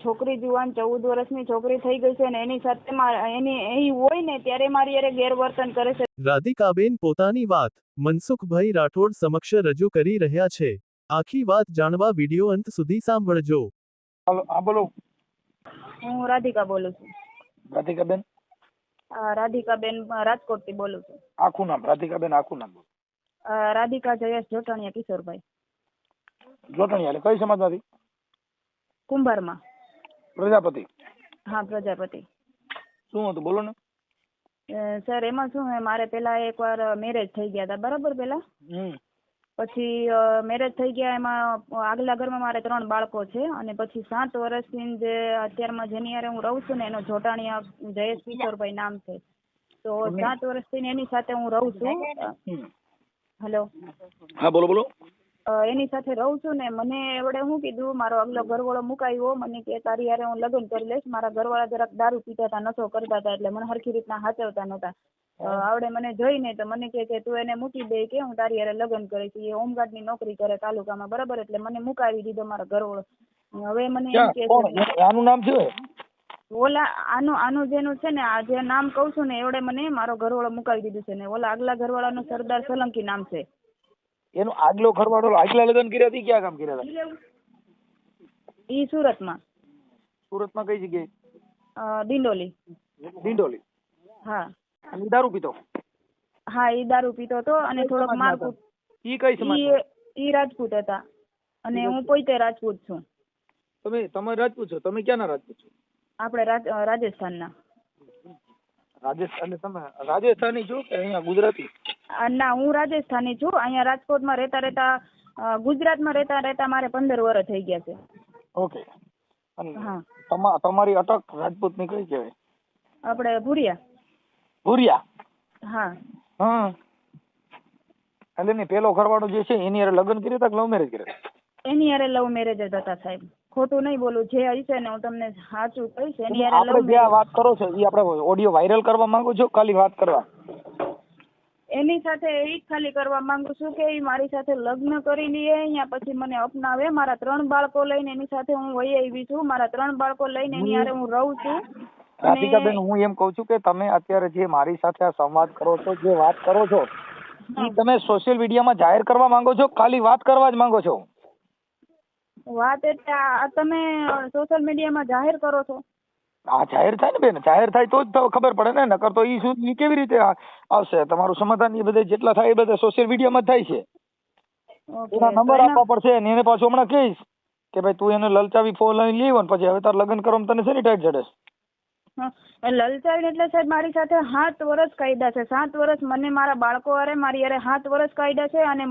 છોકરી જુવાન 14 વર્ષની છોકરી થઈ ગઈ છે અને એની સાથે એની હોય ને ત્યારે મારી યારે ગેરવર્તન કરે છે। રાધિકાબેન પોતાની વાત મનસુખભાઈ રાઠોડ સમક્ષ રજૂ કરી રહ્યા છે। આખી વાત જાણવા વિડિયો અંત સુધી સાંભળજો। હા બોલો। હું રાધિકા બોલું છું। રાધિકાબેન? રાધિકાબેન રાજકોટથી બોલું છું। આખું નામ રાધિકાબેન, આખું નામ? રાધિકા જયેશ જોટાણીયા કિશોરભાઈ। જોટાણીયા એટલે કઈ સમાજમાંથી? કુંભારમાં। પ્રજાપતિ? હા પ્રજાપતિ। શું હતું બોલો ને। સર એમાં શું હે, મારે પેલા એકવાર મેરેજ થઈ ગયા હતા બરાબર પેલા, પછી મેરેજ થઈ ગયા, એમાં આગલા ઘરમાં મારે 3 બાળકો છે અને પછી 7 વર્ષની જે અત્યારમાં જેની હારે હું રહું છું ને એનો જોટાણીયા જયેશ કિશોરભાઈ નામ છે, તો 7 વર્ષથી એની સાથે હું રહું છું। હેલો? હા બોલો બોલો। એની સાથે રહું છું ને મને એવડે શું કીધું, મારો આગલો ઘરવાળો મુકાયો, મને કે તારી હારે હું લગ્ન કરી લઈશ। મારા ઘરવાળા જરાક દારૂ પીતા હતા, નશો કરતા હતા, એટલે મને હરખી રીતના સાચવતા નહોતા। આવડે મને જોઈને તો મને કે તું એને મૂકી દે, કે હું તારી હારે લગ્ન કરીશ। એ હોમગાર્ડની નોકરી કરે તાલુકામાં બરાબર, એટલે મને મુકાવી દીધો મારો ઘરવાળો। હવે મને એમ કે આનું નામ શું? ઓલા આનું જેનું છે ને, આ જે નામ કહું છું ને એવડે મને મારો ઘરવાળો મુકાવી દીધું છે ને ઓલા આગલા ઘરવાળાનું સરદાર સોલંકી નામ છે। એનો આગલો ઘરવાળો આગલા લગ્ન કર્યા હતી, ક્યાં કામ કર્યા હતા? ઈ સુરતમાં। સુરતમાં કઈ જગ્યાએ? દિંડોલી। દિંડોલી? હા। અને દારૂ પીતો? હા ઈ દારૂ પીતો હતો અને થોડોક મારકૂટ। ઈ કઈ સમાજ? ઈ રાજપૂત હતા અને હું પોતે રાજપૂત છું। તમે રાજપૂત છો? તમે ક્યાંના રાજપૂત છો? આપણે રાજસ્થાનના। રાજસ્થાન? તમે રાજસ્થાની છો કે અહીંયા ગુજરાતી? ના હું રાજસ્થાની છું। અહીંયા રાજકોટમાં રહેતા ગુજરાતમાં રહેતા મારે 15 વર્ષ થઈ ગયા છે। ઓકે। હા તમારી અટક રાજપૂતની કઈ કહેવાય? આપણે ભુરિયા। ભુરિયા? હા। હા એટલે ને પેલો ઘરવાળો જે છે એની હારે લગ્ન કર્યા હતા કે લવ મેરેજ કર્યા? એની હારે લવ મેરેજ જ હતા સાહેબ, ખોટું નહીં બોલું, જે હશે ને હું તમને સાચું કહીશ। એની હારે આપણે જે વાત કરો છો એ આપણે ઓડિયો વાયરલ કરવા માંગો છો ખાલી વાત કરવા? એની સાથે એ જ ખાલી કરવા માંગુ છું કે એ મારી સાથે લગ્ન કરી લે, અહીંયા પછી મને અપનાવે। મારા 3 બાળકો લઈને એની સાથે હું વહી આવી છું। મારા 3 બાળકો લઈને એની હારે હું રહું છું। રાધિકાબેન હું એમ કહું છું કે તમે અત્યારે જે મારી સાથે આ સંવાદ કરો છો, જે વાત કરો છો એ તમે સોશિયલ મીડિયામાં જાહેર કરવા માંગો છો ખાલી વાત કરવા જ માંગો છો? વાત એટલે તમે સોશિયલ મીડિયામાં જાહેર કરો છો? હા જાહેર થાય ને બેન, જાહેર થાય તો જ ખબર પડે ને, નકર તો ઈ કેવી રીતે આવશે? તમારું સમાધાન એ બધે જેટલા થાય એ બધા સોશિયલ મીડિયામાં જ થાય છે। એના નંબર આપવા પડશે ને એને પાછું હમણાં કહીશ કે ભાઈ તું એને લલચાવી ફોન લઈ લેવો ને પછી હવે તાર લગ્ન કરવામાં તને શેની ટાઈટ ચડે? લલચાવી એટલે સાહેબ મારી સાથે 7 વર્ષ કાયદા છે। 7 વર્ષ મને મારા બાળકો હારે મારી હારે 7 વર્ષ કાયદા છે અને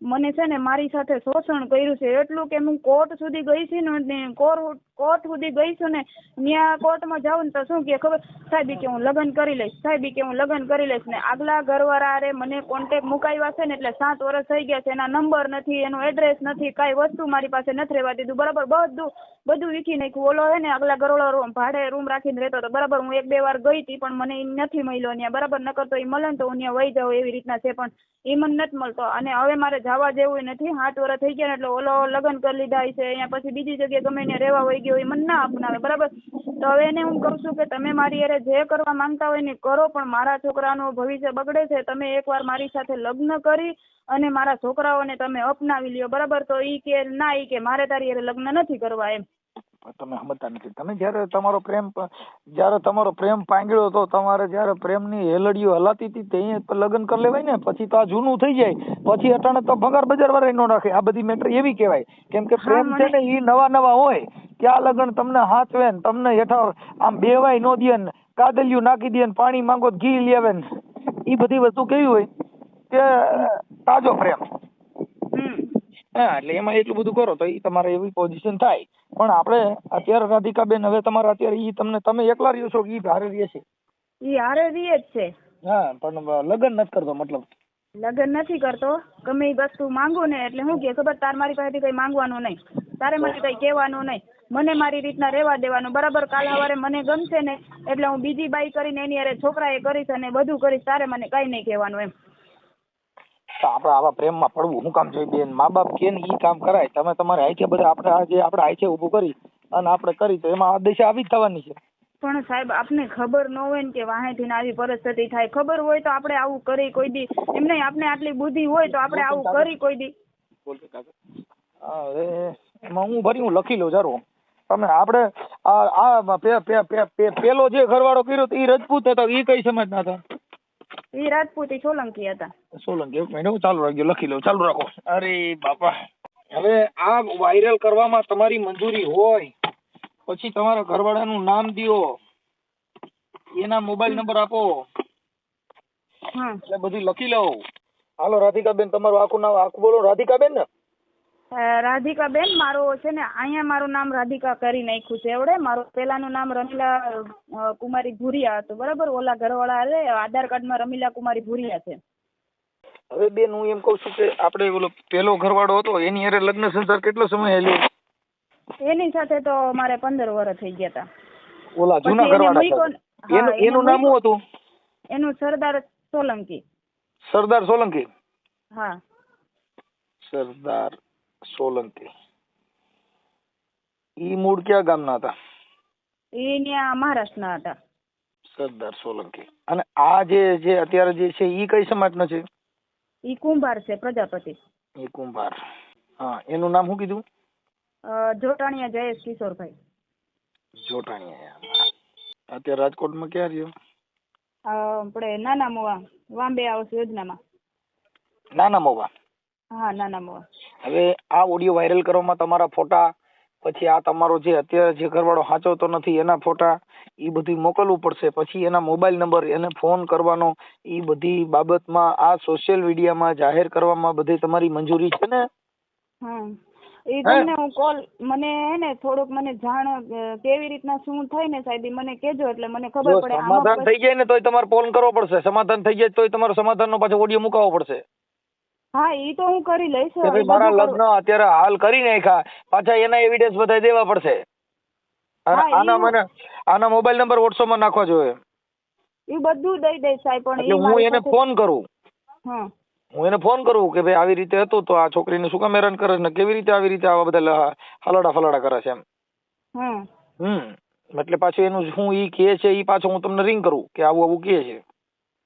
મને છે ને મારી સાથે શોષણ કર્યું છે, એટલું કે હું કોર્ટ સુધી ગઈ છું ને, કોર્ટ સુધી ગઈ છું ને, ત્યાં કોર્ટમાં જાઉં ને તો શું કે ખબર સાહેબ કે હું લગ્ન કરી લઈશ, સાહેબ કે હું લગ્ન કરી લઈશ ને આગલા ઘરવાળા હારે મને કોન્ટેક્ટ મુકાવ્યા છે ને, એટલે 7 વર્ષ થઈ ગયા છે, એના નંબર નથી, એનો એડ્રેસ નથી, કાંઈ વસ્તુ મારી પાસે નથી રહેવા દીધું બરાબર, બધું વીખી નાખ્યું। ઓલો હે ને આગલા ઘરવાળો ભાડે રૂમ રાખીને રહેતો હતો બરાબર, હું 1-2 વાર ગઈ હતી પણ મને નથી મળ્યો ત્યાં બરાબર, નકર તો એ મળે ને તો હું ત્યાં વહી જાઉં એવી રીતના છે, પણ એ મને નથી મળતો અને હવે મારે જવા જેવું નથી। 7 વર્ષ થઈ ગયા ને એટલે ઓલો લગ્ન કરી લીધા છે, અહીંયા પછી બીજી જગ્યાએ ગમે ત્યાં રહેવા વહી ગયો, એ મને ના અપનાવે બરાબર। તો હવે એને હું કહું છું કે તમે મારી હારે જે કરવા માંગતા હોય ને કરો, પણ મારા છોકરાનું ભવિષ્ય બગડે છે। તમે એકવાર મારી સાથે લગ્ન કરી અને મારા છોકરાઓને તમે અપનાવી લ્યો બરાબર, તો ઈ કે ના, ઈ કે મારે તારી હારે લગ્ન નથી કરવા એમ। તમે સમજતા નથી। તમે જયારે તમારો પ્રેમ પાંગળ્યો તો, તમારે જયારે પ્રેમની હેલડીઓ હલાતી હતી તે લગ્ન કરી લેવાય ને, પછી તો આ જૂનું થઈ જાય, પછી અટાણે તો ભંગાર બજાર વાળા નો રાખે। આ બધી મેટર એવી કહેવાય, કેમ કે પ્રેમ છે ને એ નવા હોય ત્યાં લગ્ન તમને હાચવે ને તમને હેઠળ આમ બેવાય નો દે ને, કાદલિયું નાખી દે ને, પાણી માંગો ઘી લેવે ને, એ બધી વસ્તુ કેવી હોય કે તાજો પ્રેમ। હા એટલે એમાં એટલું બધું કરો તો એ તમારે એવી પોઝિશન થાય। પણ આપણે અત્યારે રાધિકાબેન હવે તમારે અત્યારે ઈ તમે એકલા રહ્યો છો કે ઈ હારે રહે છે? ઈ હારે રહે જ છે। હા પણ લગ્ન નથી કરતો? મતલબ લગ્ન નથી કરતો, ગમે એ વસ્તુ માંગુ ને એટલે હું કે ખબર, તાર મારી પાસેથી કઈ માંગવાનું નહીં, તારે મને કઈ કહેવાનું નહીં, મને મારી રીતના રહેવા દેવાનું બરાબર। કાલ સવારે મને ગમશે ને એટલે હું બીજી બાઈ કરીને એની હારે છોકરાએ કરીશ અને બધું કરીશ, તારે મને કઈ નહીં કહેવાનું એમ। આપણે આવા પ્રેમમાં પડવું હું કામ જોઈએ બેન? મા બાપ કે ને ઈ કામ કરાય। તમે તમારે આઈથે બધા આપણે આઈથે ઊભું કરી અને આપણે કરી તો એમાં આ દિશા આવી જ થવાની છે. પણ સાહેબ આપને ખબર ન હોય ને કે વાહેથી આવી પરિસ્થિતિ થાય, ખબર હોય તો આપણે આવું કરી કોઈ દી એમ નહીં, આપણે આટલી બુદ્ધિ હોય તો આપણે આવું કરી કોઈ દી. હવે એમાં હું ભરી હું લખી લઉં જરો. તમે આપણે પેલો જે ઘરવાળો કર્યો એ રજપૂત હતો, એ કઈ સમાજના હતા? એ રાજપૂતી સોલંકી હતા. સોલંકી. એક મિનિટ ચાલુ રાખજો, લખી લઉં, ચાલુ રાખો. અરે બાપા, હવે આ વાયરલ કરવામાં તમારી મંજૂરી હોય પછી તમારા ઘરવાળાનું નામ દ્યો, એના મોબાઈલ નંબર આપો, એટલે બધું લખી લઉં. હાલો રાધિકાબેન, તમારું આખું નામ આખું બોલો. રાધિકાબેન ને? રાધિકાબેન મારો છે ને, અહીંયા મારું નામ રાધિકા કરી નાખ્યું છે એવડે. મારું પેલાનું નામ રમીલા કુમારી ભુરિયા હતું, બરાબર. ઓલા ઘરવાળા હારે આધાર કાર્ડમાં રમીલા કુમારી ભુરિયા છે. હવે બેન હું એમ કઉ છું કે આપણે ઓલો પેલો ઘરવાળો હતો એની હારે લગ્ન સંસાર કેટલો સમય હેલ્યો? એની સાથે તો મારે 15 વર્ષ થઈ ગયા હતા. ઓલા જૂના ઘરવાળા એનું નામ શું હતું? એનું સરદાર સોલંકી. સરદાર સોલંકી? હા, સરદાર સોલંકી. ઈ મૂળ ક્યાં ગામના હતા? એ ત્યાં મહારાષ્ટ્રના હતા. સરદાર સોલંકી. અને આ જે અત્યારે જે છે ઈ કઈ સમાજનો છે? ઈ કુંભાર છે, પ્રજાપતિ. ઈ કુંભાર. હા, એનું નામ શું કીધું? જોટાણીયા જયેશ કિશોરભાઈ. જોટાણીયા. અત્યારે રાજકોટમાં ક્યાં રહ્યો? આપણે નાના મોવા વાંબે આવાસ યોજનામાં. નાના મોવા? હા, નાના મોવા. હવે આ ઓડિયો વાયરલ કરવામાં તમારા ફોટા, પછી આ તમારો જે અત્યારે જે ઘરવાળો સાચવતો નથી એના ફોટા, એ બધું મોકલવું પડશે. પછી એના મોબાઈલ નંબર, એને ફોન કરવાનો, એ બધી બાબતમાં આ સોશિયલ મીડિયામાં જાહેર કરવામાં બધી તમારી મંજૂરી છે ને? એ તમને હું કોલ, મને હે ને થોડુંક મને જાણ કેવી રીતના શું થાય ને સાહેબ મને કેજો, એટલે મને ખબર પડે. સમાધાન થઈ જાય ને તોય તમારે ફોન કરવો પડશે. સમાધાન થઈ જાય તોય તમારો સમાધાનનો પાછો ઓડિયો મુકાવવો પડશે. હા, ઈ તો હું કરી લઈશ. મારા લગ્ન અત્યારે હાલ કરી નાખ્યા, પાછા એના એવિડન્સ બધા દેવા પડશે. આના મોબાઈલ નંબર વોટ્સઅપ માં નાખવા જોઈએ. એ બધું દઈ દઈશ સાહેબ. પણ હું એને ફોન કરું. હું એને ફોન કરું કે ભાઈ આવી રીતે હતું તો આ છોકરીને શું કામ હેરાન કરે ને કેવી રીતે આવી રીતે આવા બધા હલાડા ફલાડા કરે છે એમ. એટલે પાછું એનું શું ઈ કહે છે ઈ પાછું હું તમને રિંગ કરું કે આવું આવું કહે છે.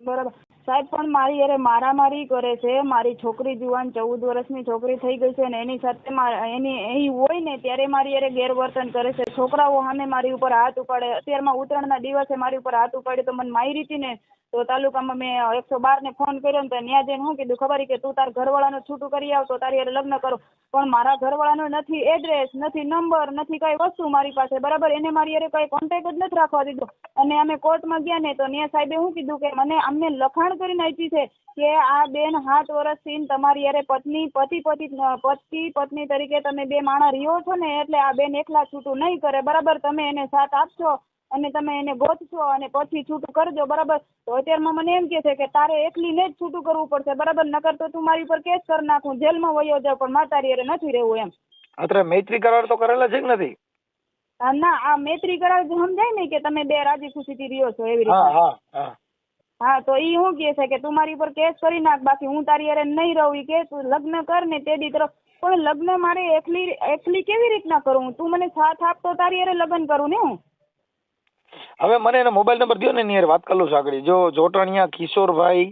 બરાબર સાહેબ, પણ મારી યારે મારામારી કરે છે. મારી છોકરી જુવાન 14 વર્ષની છોકરી થઈ ગઈ છે ને એની સાથે એની હોય ને ત્યારે મારી યારે ગેરવર્તન કરે છે. છોકરાઓ સામે મારી ઉપર હાથ ઉપાડે. અત્યારમાં ઉત્તરાયણના દિવસે મારી ઉપર હાથ ઉપાડ્યો તો મને મારી હતી ને, તો તાલુકામાં મેં 112 ને ફોન કર્યો ને તો ત્યાં જઈને શું કીધું ખબર કે તું તાર ઘરવાળાનું છૂટું કરી આવ તો તારી યારે લગ્ન કરો. પણ મારા ઘરવાળાનો નથી એડ્રેસ, નથી નંબર, નથી કઈ વસ્તુ મારી પાસે, બરાબર. એને મારી યારે કઈ કોન્ટેક્ટ જ નથી રાખવા દીધો. અને અમે કોર્ટમાં ગયા ને તો ત્યાં સાહેબે શું કીધું કે મને અમને લખાણ કરીને આપી છે કે આ બેન 7 વર્ષથી તમારી યારે પત્ની તરીકે તમે બે માણસ રહ્યો છો ને, એટલે આ બેન એકલા છૂટું નહીં કરે, બરાબર. તમે એને સાથ આપશો અને તમે એને ગોતશો અને પછી છૂટું કરજો, બરાબર. તો અત્યારમાં મને એમ કે છે કે તારે એકલીને જ છૂટું કરવું પડશે, બરાબર. નકર તો તું મારી ઉપર કેસ કરી નાખું, જેલમાં વયો જાવ, પણ મારે તારી યારે નથી રહેવું એમ. અત્યારે મૈત્રી કરાર તો કરેલા છે કે નથી? ના, આ મૈત્રી કરાર સમજાય ને કે તમે બે રાજી ખુશીથી રહ્યો છો એવી રીતે. હા, તો ઈ શું કહે છે કે તું મારી ઉપર કેસ કરી નાખ, બાકી હું તારી યારે નહીં રહું. ઈ કે તું લગ્ન કર ને તે દી તરફ. પણ લગ્ન મારે એકલી કેવી રીતના કરું? તું મને સાથ આપ તો તારી યારે લગ્ન કરું ને હું. હવે મને એનો મોબાઈલ નંબર દો ને એની વાત કરી લઉં છું આગળ. જો જોટાણીયા કિશોરભાઈ,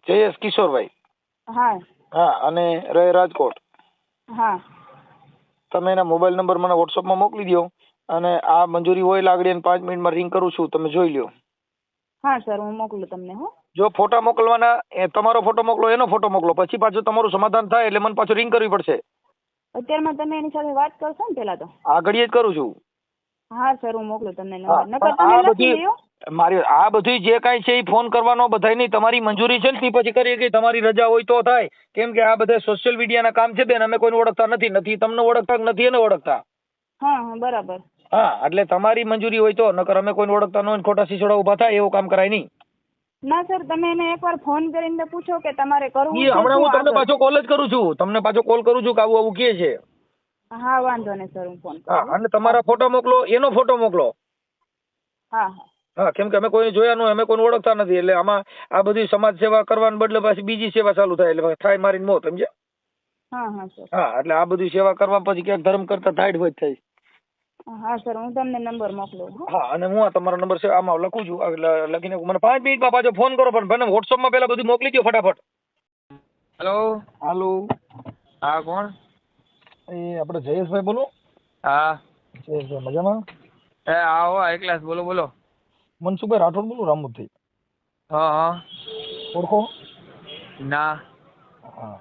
જયેશ કિશોરભાઈ. હા, અને રહે રાજકોટ. હા, તમે એના મોબાઈલ નંબર મને વોટ્સઅપમાં મોકલી દો અને આ મંજૂરી હોય લાગડી 5 મિનિટમાં રિંગ કરું છું, તમે જોઈ લ્યો. હા સર, હું મોકલું તમને. જો ફોટા મોકલવાના, તમારો ફોટો મોકલો, એનો ફોટો મોકલો, પછી પાછું તમારું સમાધાન થાય એટલે મને પાછું રિંગ કરવી પડશે. અત્યારમાં તમે એની સાથે વાત કરશો ને પેલા તો? આગળ જ કરું છું. હા સર, હું મોકલું તમને નંબર. મારી આ બધું જે કાંઈ છે એ ફોન કરવાનો બધાય નહીં, તમારી મંજૂરી છે ને પછી કરીએ કે તમારી રજા હોય તો થાય. કેમ કે આ બધા સોશિયલ મીડિયાના કામ છે બેન, અમે કોઈને ઓળખતા નથી તમને ઓળખતા નથી એને ઓળખતા. હા, બરાબર. હા, એટલે તમારી મંજૂરી હોય તો, નકર અમે કોઈને ઓળખતા ન હોય ખોટા સિસોડા ઉભા થાય એવું કામ કરાય નહીં. ના સર, તમે એને એકવાર ફોન કરીને પૂછો કે તમારે કરવું છે. હમણાં હું તમને પાછો કોલ જ કરું છું, તમને પાછો કોલ કરું છું કે આવું આવું કે છે. હા, વાંધો નહીં સર, હું ફોન કરું. હા, અને તમારા ફોટો મોકલો, એનો ફોટો મોકલો. હા હા, કેમ કે અમે કોઈને જોયા નહીં, અમે કોઈને ઓળખતા નથી, એટલે આમાં આ બધી સમાજ સેવા કરવાને બદલે પાછી બીજી સેવા ચાલુ થાય, એટલે થાય મારીને મોત, સમજ્યા? હા હા સર. હા એટલે આ બધી સેવા કરવા પછી ક્યાંક ધર્મ કરતા ધાડ હોય થાય. હા સર, હું તમને નંબર મોકલું. હો. હા અને હું આ તમારો નંબર છે આમાં લખું છું. લખીને મને 5 મિનિટમાં પાછો ફોન કરો, પણ મને વોટ્સઅપમાં પેલા બધું મોકલી દો ફટાફટ. હેલો. હાલો, હા કોણ? એ આપણે જયેશભાઈ બોલો? હા. જયેશભાઈ મજામાં? આવો હાઈ ક્લાસ, બોલો બોલો. મનસુખભાઈ રાઠોડ બોલું, રામુદથી. હા હા. ઓળખો? ના. હા.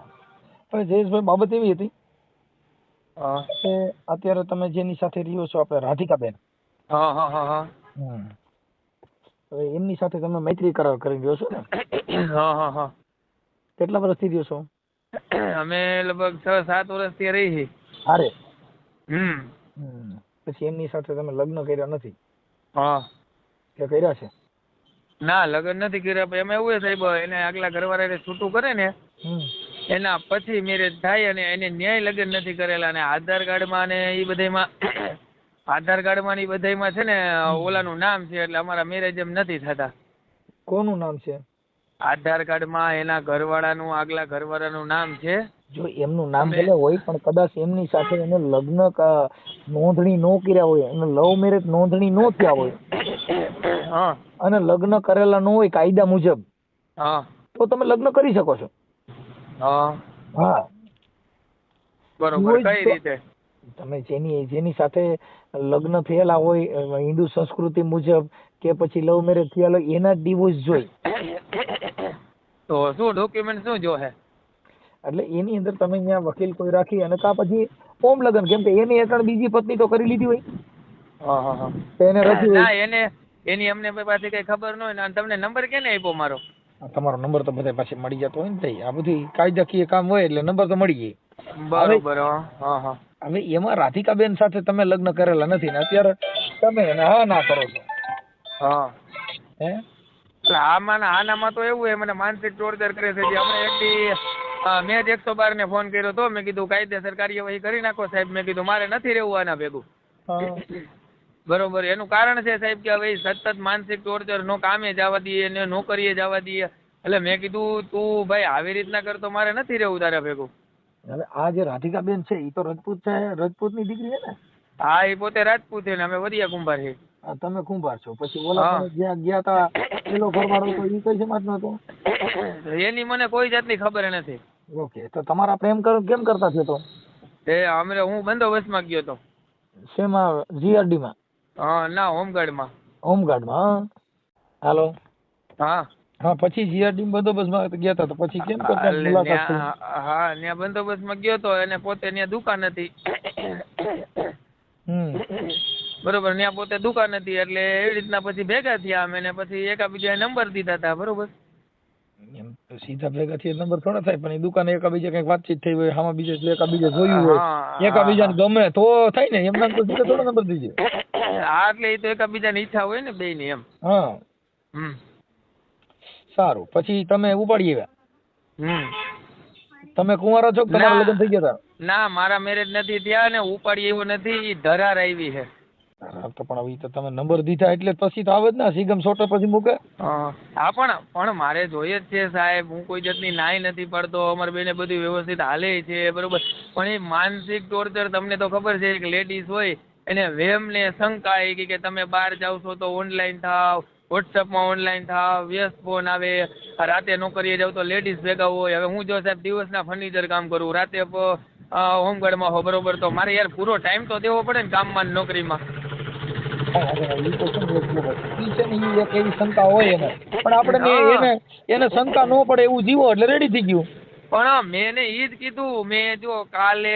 હવે જયેશભાઈ બાબત એવી હતી હા કે અત્યારે તમે જેની સાથે રહ્યો છો આપણે રાધિકાબેન. હા હા હા હા. હવે એમની સાથે તમે મૈત્રી કરાર કરી રહ્યો છો ને? હા હા હા. કેટલા વર્ષથી રહ્યો છો? અમે લગભગ 6-7 વર્ષથી રહી છીએ. હારે. હમ. પછી એમની સાથે તમે લગ્ન કર્યા નથી હા. કે કર્યા છે? ના લગ્ન નથી કર્યા, પણ એમાં એવું છે સાહેબ, એને આગલા ઘરવાળા છૂટું કરે ને એના પછી મેરેજ થાય અને એને ન્યાય લગ્ન નથી કરેલા, અને આધાર કાર્ડમાં ને એ બધામાં આધાર કાર્ડમાં ને એ બધામાં છે ને ઓલાનું નામ છે, એટલે અમારા મેરેજ એમ નથી થતા. કોનું નામ છે? આધાર કાર્ડમાં એના ઘરવાળાનું, આગલા ઘરવાળાનું નામ છે. જો એમનું નામ ભલે હોય પણ કદાચ એમની સાથે એને લગ્ન નોંધણી ન કર્યા હોય, એને લવ મેરેજ નોંધણી ન થયા હોય હા અને લગ્ન કરેલા ન હોય કાયદા મુજબ, હા તો તમે લગ્ન કરી શકો છો. હા. હા. બરોબર. કઈ રીતે? તમે જેની સાથે લગ્ન થયેલા હોય હિન્દુ સંસ્કૃતિ મુજબ કે પછી લવ મેરેજ થયેલા હોય એના ડિવોર્સ જોઈ. તો શું ડોક્યુમેન્ટ શું જોહે? એટલે એની અંદર તમે અહીંયા વકીલ કોઈ રાખી અને કા પછી ઓમ લગ્ન, કેમ કે એની હેઠળ બીજી પત્ની તો કરી લીધી હોય. હા હા હા. તો એને રજી હોય. ના એની અમને પાસે કઈ ખબર ન હોય ને. તમને નંબર કેને આપ્યો મારો? તમારો નંબર તો બધા પાસે મળી જતો હોય ને તઈ. આ બધું કાયદાકીય કામ હોય એટલે નંબર તો મળી જાય. બરોબર. હા હા. હવે એમાં રાધિકાબેન સાથે તમે લગ્ન કરેલા નથી ને અત્યારે તમે એને હા ના કરો છો. હા. હે? એટલે આનામાં તો એવું હોય, મને માનસિક ટોર્ચર કરે છે. જે હમણાં એક મેં જ 112 ને ફોન કર્યો હતો. મેં કીધું કાયદેસર કાર્યવાહી કરી નાખો સાહેબ. મેં કીધું મારે નથી રહેવું આના ભેગું. બરોબર. એનું કારણ છે સાહેબ કે હવે સતત માનસિક ટોર્ચર, નો કામે જવા દઈએ ને નોકરીએ જવા દઈએ. એટલે મેં કીધું તું ભાઈ આવી રીતના કરતો મારે નથી રહેવું તારા ભેગું. હવે આ જે રાધિકાબેન છે એ તો રજપૂત છે, રજપૂતની દીકરી છે ને? હા, એ પોતે રાજપૂત છે ને અમે વડિયા કુંભાર છીએ. તમે કુંભાર છો. પછી ઓલા પણ જ્યાં ગયા તા પેલો ઘરવાળો તો એ કઈ સમાજનો હતો? એની મને કોઈ જાતની ખબર નથી. ઓકે. તો તમારા પ્રેમ કેમ કરતા થયો તો? હું બંદોબસ્તમાં ગયો હતો. શેમાં? જીઆરડી માં? ના, હોમગાર્ડમાં. હોમગાર્ડમાં? હાલો. હા. હા, પછી જીઆરડી બંદોબસ્તમાં ગયા હતા તો પછી કેમ કરતા મુલાકાત થઈ? હા, ત્યાં બંદોબસ્તમાં ગયો તો એને પોતે ત્યાં દુકાન હતી. બરોબર. ત્યાં પોતે દુકાન હતી એટલે એવી રીતના પછી ભેગા થયા અમે, ને પછી એકાબીજા નંબર દીધા હતા. બરોબર. એમ સીધા ભેગા થયા નંબર થોડા થાય, પણ એ દુકાને એકાબીજા કઈક વાતચીત થઈ હોય, આમાં બીજા એકાબીજા જોયું હોય, એકાબીજાને ગમે તો થાય ને, એમના તો સીધા થોડા નંબર દીધે. હા, એટલે એ તો એકાબીજાની ઈચ્છા હોય ને બેયની એમ. હા. સારું. પછી તમે ઉપાડી આવ્યા? તમે કુંવારા છો? તમારા લગ્ન થઈ ગયા હતા? ના, મારા મેરેજ નથી થયા ને ઉપાડી એવું નથી, ધરાર આવી છે. તો પણ હવે તો તમે નંબર દીધા એટલે પછી તો આવે જ ને, સિગમ સોટર પછી મૂકે. હા, પણ મારે જોઈએ જ છે સાહેબ. હું કોઈ જાતની નાય નથી પડતો. અમારે બેને બધું વ્યવસ્થિત હાલે છે. બરોબર. પણ એ માનસિક ટોર્ચર, તમને તો ખબર છે કે લેડીઝ હોય એને વેમ ને શંકા એ કે તમે બહાર જાવ છો તો ઓનલાઈન થાવ, વોટ્સઅપમાં ઓનલાઈન થાવ, વ્યસ્ત ફોન આવે, રાતે નોકરીએ જાવ તો લેડીઝ ભેગા હોય. હવે હું જો સાહેબ દિવસના ફર્નિચર કામ કરું, રાતે હોમગાર્ડમાં હો, બરોબર, તો મારે યાર પૂરો ટાઈમ તો દેવો પડે ને કામમાં નોકરીમાં. એક એવી શંકા હોય એને, પણ આપણે એને શંકા ન પડે એવું જીવો એટલે રેડી થઈ ગયું. પણ મેં ઈ જ કીધું. મેં જો કાલે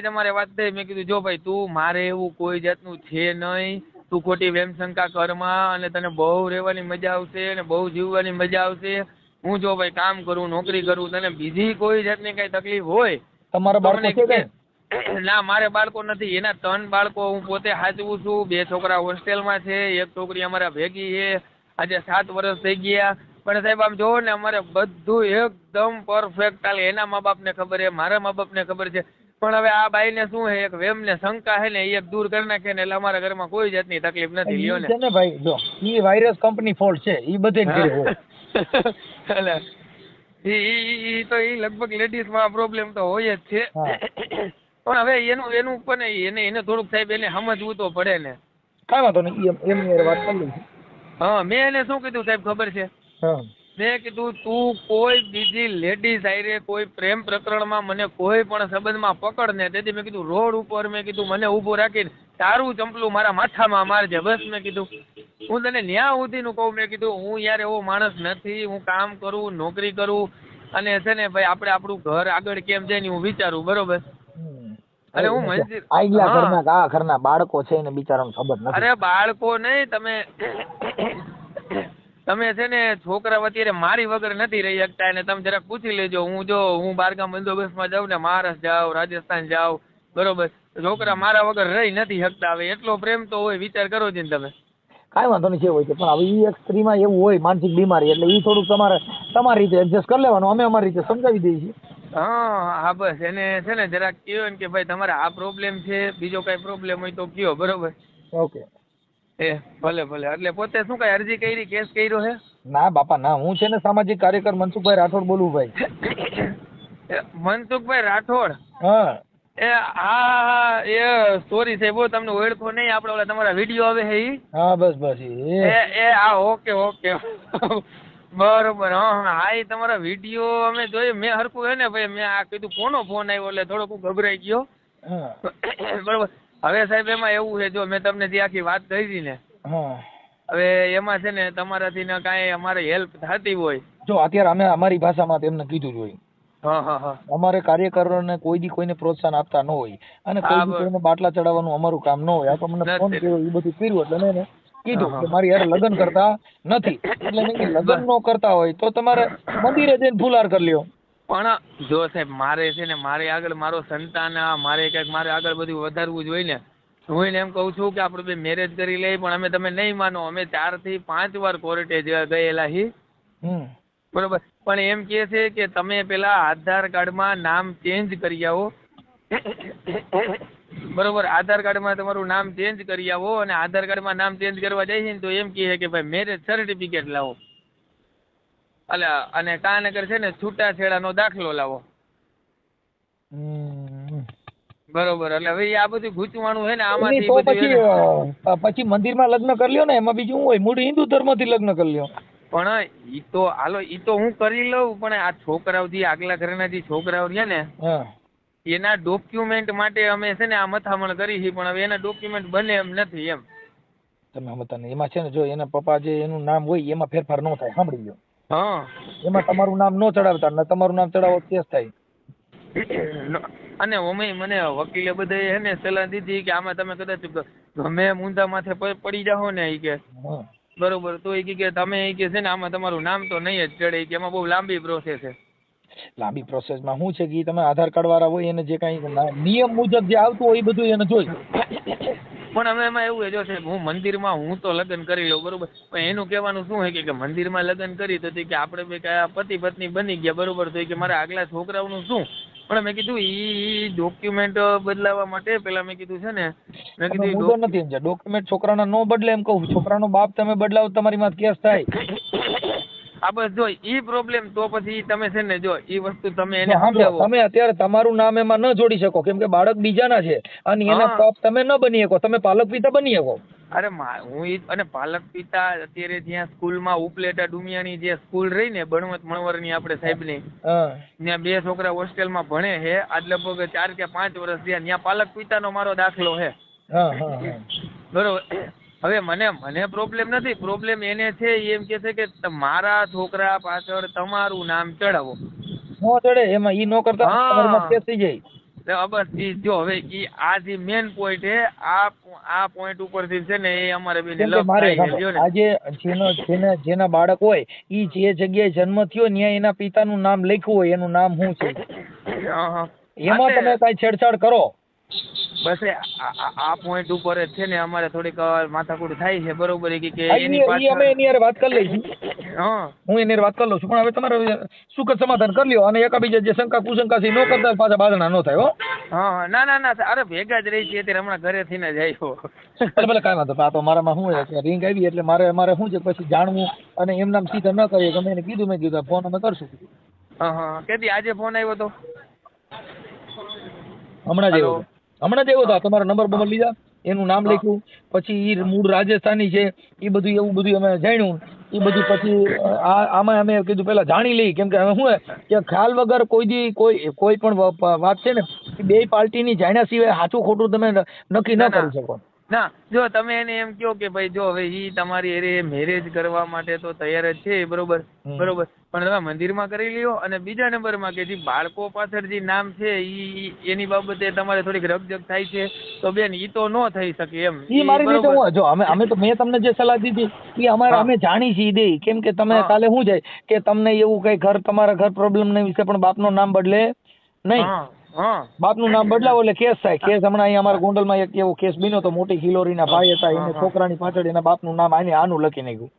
જ અમારે વાત થઈ. મેં કીધું જો ભાઈ તું, મારે એવું કોઈ જાતનું છે નહીં, તું ખોટી વેમ શંકા કરમાં અને તને બહુ રહેવાની મજા આવશે અને બહુ જીવવાની મજા આવશે. હું જો ભાઈ કામ કરું, નોકરી કરું, તને બીજી કોઈ જાતની કઈ તકલીફ હોય તમારા બાળકો છે? ના, મારે બાળકો નથી. એના 3 બાળકો હું પોતે સાચવું છું. 2 છોકરા હોસ્ટેલમાં છે, 1 છોકરી અમારા ભેગી છે. આજે 7 વર્ષ થઈ ગયા. પણ સાહેબ આમ જોવો ને, અમારે બધું એકદમ પરફેક્ટ ચાલે. એના મા બાપને ખબર છે, મારા મા બાપને ખબર છે. પણ હવે આ બાઈને શું છે, એક વેમ ને શંકા છે ને, એ એક દૂર કરી નાખે ને એટલે અમારા ઘરમાં કોઈ જાતની તકલીફ નથી. લ્યો ને. છે ને ભાઈ, જો ઈ વાયરસ કંપની ફોલ્ટ છે, ઈ બધે જ કર્યો હોય. ઈ તો ઈ લગભગ લેડીઝ માં પ્રોબ્લેમ તો હોય જ છે. પણ હવે એનું પણ એને થોડુંક સાહેબ એને સમજવું તો પડે ને. કાંઈ વાંધો નહીં, એમની વાત કરી લઈશું. હા, મેં એને શું કીધું સાહેબ ખબર છે? મેં કીધું તું કોઈ બીજી લેડીઝ આયરે કોઈ પ્રેમ પ્રકરણમાં મને કોઈ પણ સંબંધમાં પકડ ને. તેથી મેં કીધું રોડ ઉપર મેં કીધું મને ઊભો રાખીને તારું ચંપલું મારા માથામાં મારજે બસ. મેં કીધું હું તને ન્યા સુધીનું કહું. મેં કીધું હું યાર એવો માણસ નથી, હું કામ કરું, નોકરી કરું અને છે ને ભાઈ આપણે આપણું ઘર આગળ કેમ જાય ને હું વિચારું, બરોબર? અને હું મંદિર ઘરના બાળકો છે ને બિચારાને ખબર નથી. અરે બાળકો નહીં, તમે છે ને છોકરા અત્યારે મારી વગર નથી રહી શકતા. અને તમે જરાક પૂછી લેજો, હું બારગામ બંદોબસ્તમાં જાઉં ને મહારાષ્ટ્ર જાઉં, રાજસ્થાન જાઉં, બરોબર, છોકરા મારા વગર રહી નથી શકતા. હવે એટલો પ્રેમ તો હોય, વિચાર કરો છો ને તમે. કાંઈ વાંધો નહીં, છે હોય છે, પણ હવે એ એક સ્ત્રીમાં એવું હોય માનસિક બીમારી, એટલે એ થોડુંક તમારી રીતે એડજસ્ટ કરી લેવાનું, અમે અમારી રીતે સમજાવી દઈએ છીએ. હા બસ એને છે ને જરાક કહ્યો ને કે ભાઈ તમારે આ પ્રોબ્લેમ છે, બીજો કઈ પ્રોબ્લેમ હોય તો કયો, બરોબર? ઓકે, ભલે. એટલે પોતે શું કઈ અરજી કરી, કેસ કર્યો છે? ના બાપા ના, હું છે ને સામાજિક કાર્યકર મનસુખભાઈ રાઠોડ બોલું ભાઈ. મનસુખભાઈ રાઠોડ? હા. હા એ સોરી સાહેબ, તમને ઓળખો નહીં, આપણે ઓલા તમારા વિડીયો આવે છે ઈ? હા બસ ઓકે બરોબર. હા એ તમારા વિડીયો અમે જોયું, મેં હરખું હે ને ભાઈ, મેં આ કીધું કોનો ફોન આવ્યો એટલે થોડોક ગભરાઈ ગયો, બરોબર. હવે સાહેબ એમાં એવું છે, જો મેં તમને જે આખી વાત કહી હતી ને, હવે એમાં છે ને તમારાથી ને કાંઈ અમારે હેલ્પ થતી હોય, જો અત્યારે અમે અમારી ભાષામાં તેમને કીધું જ હોય. અમારે કાર્યકરોને કોઈ દી કોઈને પ્રોત્સાહન આપતા ન હોય અને કોઈને બાટલા ચડાવવાનું અમારું કામ ન હોય. આ તો મને ફોન કર્યો, એ બધું કર્યું એટલે મેં કીધું કે મારી યાર લગ્ન કરતા નથી, એટલે લગ્ન નો કરતા હોય તો તમારે મંદિરે જઈને ફુલાર કરી લ્યો. પણ જો સાહેબ મારે છે ને મારે આગળ મારો સંતાન, મારે કઈક મારે આગળ બધું વધારવું જ હોય ને. હું એને એમ કહું છું કે આપણે બે મેરેજ કરી લઈએ, પણ અમે તમે નહીં માનો, અમે 4 થી 5 વાર કોર્ટે ગયેલા હી, બરોબર. પણ એમ કે છે કે તમે પેલા આધાર કાર્ડમાં નામ ચેન્જ કરી આવો, બરોબર, આધાર કાર્ડમાં તમારું નામ ચેન્જ કરી આવો, અને આધાર કાર્ડમાં નામ ચેન્જ કરવા જાય છે ને તો એમ કહે કે ભાઈ મેરેજ સર્ટિફિકેટ લાવો, અને કાનગર છે ને છૂટાછેડાનો દાખલો લાવો, બરોબર. એટલે હવે આ બધું ગૂંચવાણું છે ને આમાંથી પછી મંદિરમાં લગ્ન કરી લ્યો ને, એમાં બીજું હોય, મૂળ હિન્દુ ધર્મથી લગ્ન કરી લ્યો. પણ ઈ તો હાલો, ઈ તો હું કરી લઉં, પણ આ છોકરાઓ જે આગલા ઘરના જે છોકરાઓ છે ને એના ડોક્યુમેન્ટ માટે અમે છે ને આ મથામણ કરી છે, પણ હવે એના ડોક્યુમેન્ટ બને એમ નથી એમ. તમે બતાને એમાં છે ને, જો એના પપ્પા જે એનું નામ હોય એમાં ફેરફાર ન થાય, સાંભળી લો. એમાં તમારું નામ ન ચડાવતા, ને તમારું નામ ચડાવો કેસ થાય. અને મને વકીલે બધા હે ને સલાહ દીધી કે આમાં તમે કદાચ ગમે મૂંઝા માથે પડી જાઓ ને ઈ કે, બરોબર, તો એ કે તમે એ કે છે ને આમાં તમારું નામ તો નહીં જ ચડે, કે એમાં બહુ લાંબી પ્રોસેસ છે. લાંબી પ્રોસેસમાં શું છે કે તમે આધાર કાર્ડ વાળા હોય એને જે કઈ નિયમ મુજબ જે આવતું હોય એ બધું એને જોઈ. પણ હવે એમાં એવું છે, જો સાહેબ હું મંદિરમાં હું તો લગ્ન કરી લઉં, બરોબર, પણ એનું કહેવાનું શું છે કે મંદિરમાં લગ્ન કરી તો કે આપણે બે કયા પતિ પત્ની બની ગયા, બરોબર, તો કે મારા આગલા છોકરાઓનું શું? પણ મેં કીધું ઈ ડોક્યુમેન્ટ બદલાવવા માટે પેલા મેં કીધું છે ને, મેં કીધું નથી ડોક્યુમેન્ટ છોકરાના નો બદલે, એમ કહું છોકરાનો બાપ તમે બદલાવો તમારી માં કેસ થાય. આ બસ જો ઈ પ્રોબ્લેમ, તો પછી તમે છે ને જો ઈ વસ્તુ તમે એને સમજાવો. તમે અત્યારે તમારું નામ એમાં ન જોડી શકો, કેમ કે બાળક બીજાના છે અને એના બાપ તમે ન બની શકો, તમે પાલક પિતા બની શકો. અરે હું અને પાલક પિતા અત્યારે જ્યાં સ્કૂલમાં ઉપલેટા ડુમિયાની જે સ્કૂલ રહી ને બણવત મણવરની આપણે સાહેબની, ત્યાં 2 છોકરા હોસ્ટેલમાં ભણે છે, આજ લગભગ 4 કે 5 વર્ષ થયા, ત્યાં પાલક પિતાનો મારો દાખલો છે, બરોબર. હવે મને પ્રોબ્લેમ નથી, પ્રોબ્લેમ એને છે, એમ કે છે કે મારા છોકરા પાછળ તમારું નામ ચડાવો. નો ચડે, એમાં ઈ નો કરતા તમારું કેસ થઈ જાય. બસ જો હવે ઈ આ જે મેન પોઈન્ટ છે, આ પોઈન્ટ ઉપરથી છે ને એ અમારે બેને લવ થાય છે. આજે જેના બાળક હોય ઈ જે જગ્યાએ જન્મ થયો ત્યાં એના પિતાનું નામ લખ્યું હોય, એનું નામ શું છે, એમાં તમે કઈ છેડછાડ કરો, બસ આ પોઈન્ટ ઉપર જ છે ને અમારે થોડીક માથાકૂટ થાય છે, બરોબર. એની યાર વાત કરી લઈશું, હું એની વાત કરી લઉં છું, પણ હવે તમારે સુખ સમાધાન કરી લ્યો અને એકાબીજા જે શંકા કુશંકા છે ન કરતા પાછા બાજણા ન થાય. ના અરે ભેગા જ રહી છે અત્યારે, હમણાં ઘરે થઈને જ આવ્યો. ભલે કાંઈ વાંધો, આ તો મારામાં શું છે રિંગ આવી એટલે મારે શું છે પછી જાણવું, અને એમ નામ સીધા ન કરીએ, ગમે એને કીધું, મેં કીધું ફોન અમે કરશું. હા કેતી આજે ફોન આવ્યો તો? હમણાં જ આવ્યો હતો. તમારો નંબર બંબર લીધા, એનું નામ લખ્યું, પછી ઈ મૂળ રાજસ્થાની છે, એ બધું એવું બધું અમે જાણ્યું. એ બધું પછી આમાં અમે કીધું પેલા જાણી લઈ, કેમ કે હવે શું કે ખ્યાલ વગર કોઈ પણ વાત છે ને એ બે પાર્ટીની જાણ્યા સિવાય સાચું ખોટું તમે નક્કી ન કરી શકો. ના જો તમે એને એમ કહો કે ભાઈ જો હવે ઈ તમારી એરે મેરેજ કરવા માટે તો તૈયાર જ છે, બરોબર, પણ તમે મંદિરમાં કરી લ્યો. અને બીજા નંબરમાં કે જે બાળકો પાછળ જે નામ છે ઈ એની બાબતે તમારે થોડીક રકજક થાય છે, તો બેન ઈ તો ન થઈ શકે એમ. ઈ મારી રીતે જો અમે તો મેં તમને જે સલાહ દીધી એ અમે જાણી છીએ દે, કેમ કે તમે કાલે શું જાય કે તમને એવું કઈ તમારા ઘર પ્રોબ્લેમ નહીં વિશે પણ બાપનું નામ બદલે નહીં. બાપનું નામ બદલાવો એટલે કેસ થાય. કેસ હમણાં અહીંયા અમારા ગોંડલમાં એક એવો કેસ બન્યો તો, મોટી ખિલોરીના ભાઈ હતા, એને છોકરાની પાછળ એના બાપનું નામ આનું લખી નાખ્યું.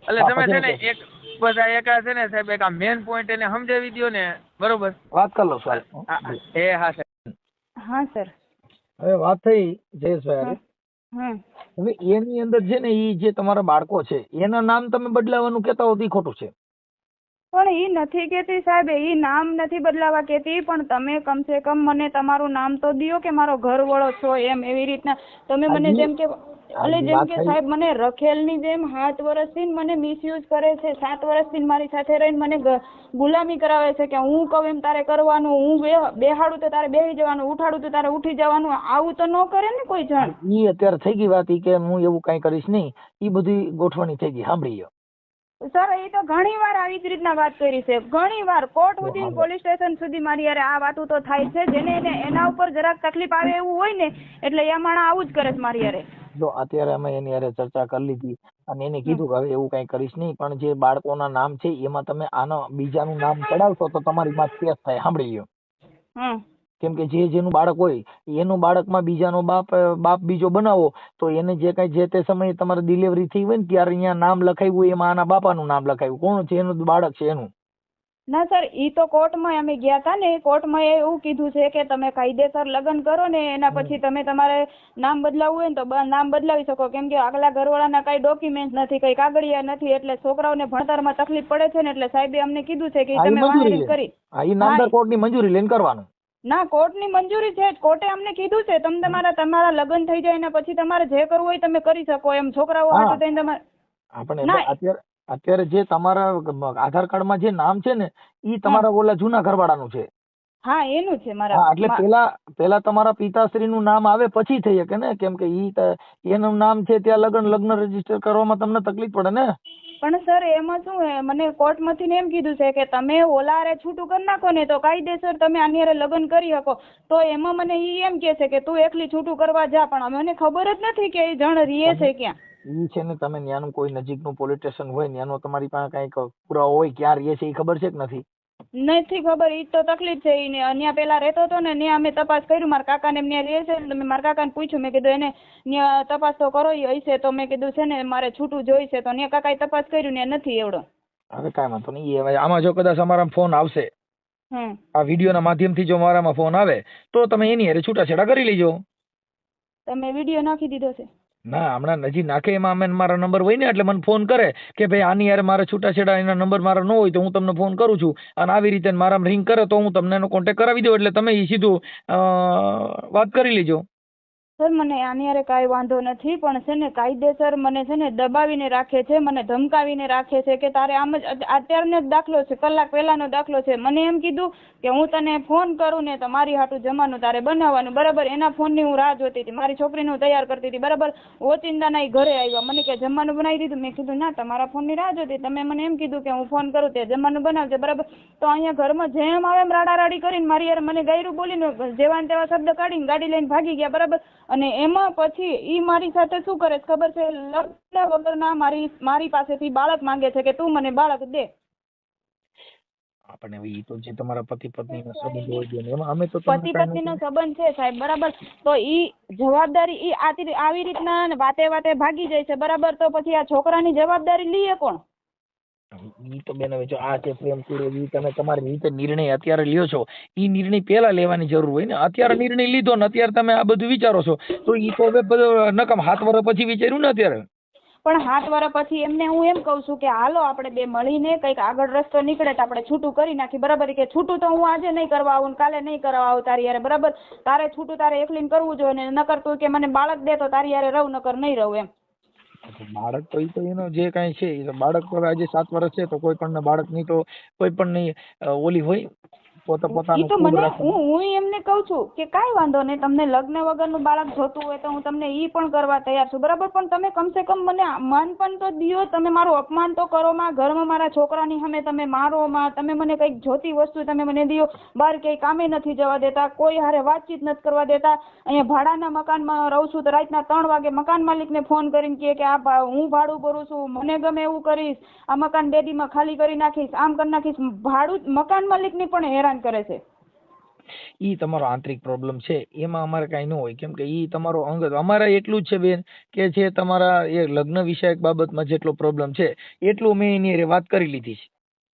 એટલે તમે છે ને એક બધા એકા છે ને સાહેબ એક આ મેઇન પોઈન્ટ એને સમજાવી દો ને, બરોબર? વાત કરી લો સર. હા સર. હા સર. હવે વાત થઈ જયેશભાઈ, હવે એની અંદર છે ને એ જે તમારા બાળકો છે એના નામ તમે બદલાવાનું કેતા હો એ ખોટું છે. પણ ઈ નથી કેતી સાહેબ, ઈ નામ નથી બદલાવા કેતી, પણ તમે કમસે કમ મને તમારું નામ તો દિયો કે મારો ઘરવાળો છો એમ. એવી રીતના તમે મને જેમ કે જેમ કે સાહેબ મને રખેલની જેમ 7 વર્ષથી મને મિસયુઝ કરે છે. 7 વર્ષથી મારી સાથે રહીને મને ગુલામી કરાવે છે કે હું કહું એમ તારે કરવાનું, હું બેહાડું તો તારે બેહી જવાનું, ઉઠાડું તો તારે ઉઠી જવાનું. આવું તો ન કરે ને કોઈ જણ. ઈ અત્યારે થઈ ગઈ વાત કે હું એવું કઈ કરીશ નહીં, ઈ બધી ગોઠવણી થઈ ગઈ. સાંભળી ગયો સર, એ તો ઘણી વાર આવી જ રીતના વાત કરી છે, ઘણી વાર કોર્ટ સુધી, પોલીસ સ્ટેશન સુધી મારી યારે આ વાતો તો થાય છે. જેને એના ઉપર જરાક તકલીફ આવે એવું હોય ને એટલે એ માણસ આવું જ કરે છે મારી યારે. જો અત્યારે અમે એની યારે ચર્ચા કરી લીધી અને એને કીધું કે હવે એવું કઈ કરીશ નહીં, પણ જે બાળકોના નામ છે એમાં તમે આના બીજાનું નામ ચડાવશો તો તમારી માં કેસ થાય. સાંભળી લ્યો. કેમ કે જેનું બાળક હોય એનું બાળકમાં બીજાનો બાપ બીજો બનાવો તો એને જે કઈ જે તે સમયે તમારે ડિલિવરી થઈ હોય ને ત્યારે અહીંયા નામ લખાવ્યું, એમાં આના બાપાનું નામ લખાવ્યું, કોણ છે એનું બાળક છે એનું. ના સર, ઈ તો કોર્ટમાં અમે ગયા હતા ને, કોર્ટમાં એવું કીધું છે કે તમે કાયદેસર લગ્ન કરો ને એના પછી તમે તમારે નામ બદલાવવું હોય ને તો નામ બદલાવી શકો. કેમ કે આગલા ઘરવાળાના કઈ ડોક્યુમેન્ટ નથી, કઈ કાગળિયા નથી, એટલે છોકરાઓને ભણતરમાં તકલીફ પડે છે ને એટલે સાહેબે અમને કીધું છે કે તમે વાંધો કરી. નામદાર કોર્ટની મંજૂરી લઈને કરવાનું. ના, કોર્ટની મંજૂરી છે, કોર્ટે અમને કીધું છે તમે તમારા લગ્ન થઈ જાય એના પછી તમારે જે કરવું હોય તમે કરી શકો એમ. છોકરાઓ હાટુ થઈને તમારે આપણે અત્યારે જે તમારા આધાર કાર્ડમાં જે નામ છે ને ઈ તમારા ઓલા જૂના ઘરવાળાનું છે. હા, એનું છે મારા. એટલે પેલા તમારા પિતાશ્રીનું નામ આવે પછી થઈ શકે ને, કેમ કે એનું નામ છે ત્યાં લગ્ન રજીસ્ટર કરવામાં તમને તકલીફ પડે ને. પણ સર એમાં શું હે, મને કોર્ટમાંથી એમ કીધું છે કે તમે ઓલારે છૂટું કરી નાખો ને તો કાયદેસર તમે આની હારે લગ્ન કરી શકો. તો એમાં મને ઈ એમ કે છે કે તું એકલી છૂટું કરવા જા, પણ મને ખબર જ નથી કે એ જણ રીએ છે ક્યાં. ઈ છે ને તમે ન્યાનું કોઈ નજીકનું પોલીસ સ્ટેશન હોય ન્યાનો તમારી પાસે કઈક પુરાવો હોય ક્યાં રીએ છે એ ખબર છે કે નથી? નથી ખબર. ઈ તો તકલીફ છે. ઈને અહીંયા પેલા રહેતો હતો ને ત્યાં અમે તપાસ કર્યું, મારા કાકાને એમ ત્યાં રહે છે ને, મેં મારા કાકાને પૂછ્યું, મેં કીધું એને ત્યાં તપાસ તો કરો હશે, તો મેં કીધું છે ને મારે છૂટું જોઈશે, તો ત્યાં કાકાએ તપાસ કર્યું ને નથી એવડો. હવે કાંઈ વાંધો નહીં. આમાં જો કદાચ અમારા ફોન આવશે, આ વિડીયોના માધ્યમથી જો મારામાં ફોન આવે તો તમે એની હારે છૂટાછેડા કરી લેજો. તમે વિડીયો નાખી દીધો છે? ના, હમણાં નજી નાખે એમાં અમે મારા નંબર હોય ને એટલે મને ફોન કરે કે ભાઈ આની યાર મારે છૂટાછેડા એના નંબર મારા ન હોય તો હું તમને ફોન કરું છું, અને આવી રીતે મારા રિંગ કરે તો હું તમને એનો કોન્ટેક્ટ કરાવી દઉં, એટલે તમે એ સીધું વાત કરી લેજો. સર, મને આની હારે કાંઈ વાંધો નથી, પણ છે ને કાયદેસર મને છે ને દબાવીને રાખે છે, મને ધમકાવીને રાખે છે કે તારે આમ જ અત્યારનો જ દાખલો છે, કલાક પહેલાનો દાખલો છે. મને એમ કીધું કે હું તને ફોન કરું ને તો મારી હાટું જમવાનું તારે બનાવવાનું, બરાબર. એના ફોનની હું રાહ જોતી હતી, મારી છોકરીને હું તૈયાર કરતી હતી, બરાબર. ઓચિંતાના ઘરે આવ્યા, મને કે જમવાનું બનાવી દીધું. મેં કીધું ના, તમારા ફોનની રાહ જોતી, તમે મને એમ કીધું કે હું ફોન કરું તે જમવાનું બનાવજે, બરાબર. તો અહીંયા ઘરમાં જેમ આવે એમ રાડારાડી કરીને મારી યાર મને ગાયરું બોલીને જેવા તેવા શબ્દ કાઢીને ગાડી લઈને ભાગી ગયા, બરાબર. અને એમાં પછી ઈ મારી સાથે શું કરે છે ખબર છે? લગ્ન વગરના મારી પાસેથી બાળક માંગે છે કે તું મને બાળક દે. આપણે ઈ તો જે તમારા પતિ પત્નીનો સંબંધ હોય છે એમાં અમે તો પતિ પત્નીનો સંબંધ છે સાહેબ, બરાબર. તો ઈ જવાબદારી ઈ આવી રીતના વાતે વાતે ભાગી જાય છે, બરાબર. તો પછી આ છોકરાની જવાબદારી લઈએ કોણ? ઈ તો બેન હવે જો આ જે પ્રેમ કુળે ઈ તમે તમારી રીતે નિર્ણય અત્યારે લ્યો છો, ઈ નિર્ણય પહેલા લેવાની જરૂર હોય ને. અત્યારે નિર્ણય લીધો ને અત્યારે તમે આ બધું વિચારો છો તો ઈ તો હવે બધો નકમ 7 વર્ષ પછી વિચાર્યું ને અત્યારે. પણ 7 વર્ષ પછી એમને હું એમ કહું છું કે હાલો આપણે બે મળીને કંઈક આગળ રસ્તો નીકળે તો આપણે છૂટું કરી નાખી, બરાબર? કે છૂટું તો હું આજે નહીં કરવા આવું કાલે નહીં કરવા આવું તારી યારે, બરાબર? તારે છૂટું તારે એકલીને કરવું જોઈએ ને નકર તું કે મને બાળક દે તો તારી યારે રહું, નકર નહીં રહું એમ. બાળક તો ઈ તો એનો જે કાંઈ છે એ તો બાળક તો આજે 7 વર્ષ છે તો કોઈ પણ બાળકની તો કોઈ પણ ની ઓલી હોય પોતાનું ઈ તો કુળ મને રાખે. હું એમને કહું છું કે કાંઈ વાંધો નહીં, તમને લગ્ન વગરનું બાળક જોતું હોય તો હું તમને ઈ પણ કરવા તૈયાર છું, બરાબર? પણ તમે કમસે કમ મને માન પણ તો દિયો, તમે મારું અપમાન તો કરો માં, ઘરમાં મારા છોકરાની સામે તમે મારો માં, તમે મને કંઈક જોતી વસ્તુ તમે મને દિયો, બહાર ક્યાંય કામે નથી જવા દેતા, કોઈ હારે વાતચીત નથી કરવા દેતા, અહીંયા ભાડાના મકાનમાં રહું છું તો રાતના 3 વાગે મકાન માલિકને ફોન કરીને કહે કે આ હું ભાડું ભરું છું, મને ગમે એવું કરીશ, આ મકાન 2 દીમાં ખાલી કરી નાખીશ, આમ કરી નાખીશ, ભાડું મકાન માલિકને પણ હેરાન કરે છે. ઈ તમારો આંતરિક પ્રોબ્લેમ છે, એમાં અમારે કાંઈ ન હોય, કેમ કે ઈ તમારો અંગત. અમારે એટલું જ છે બેન કે જે તમારા એ લગ્ન વિષયક બાબતમાં જેટલો પ્રોબ્લેમ છે એટલું મેં એની હારે વાત કરી લીધી છે.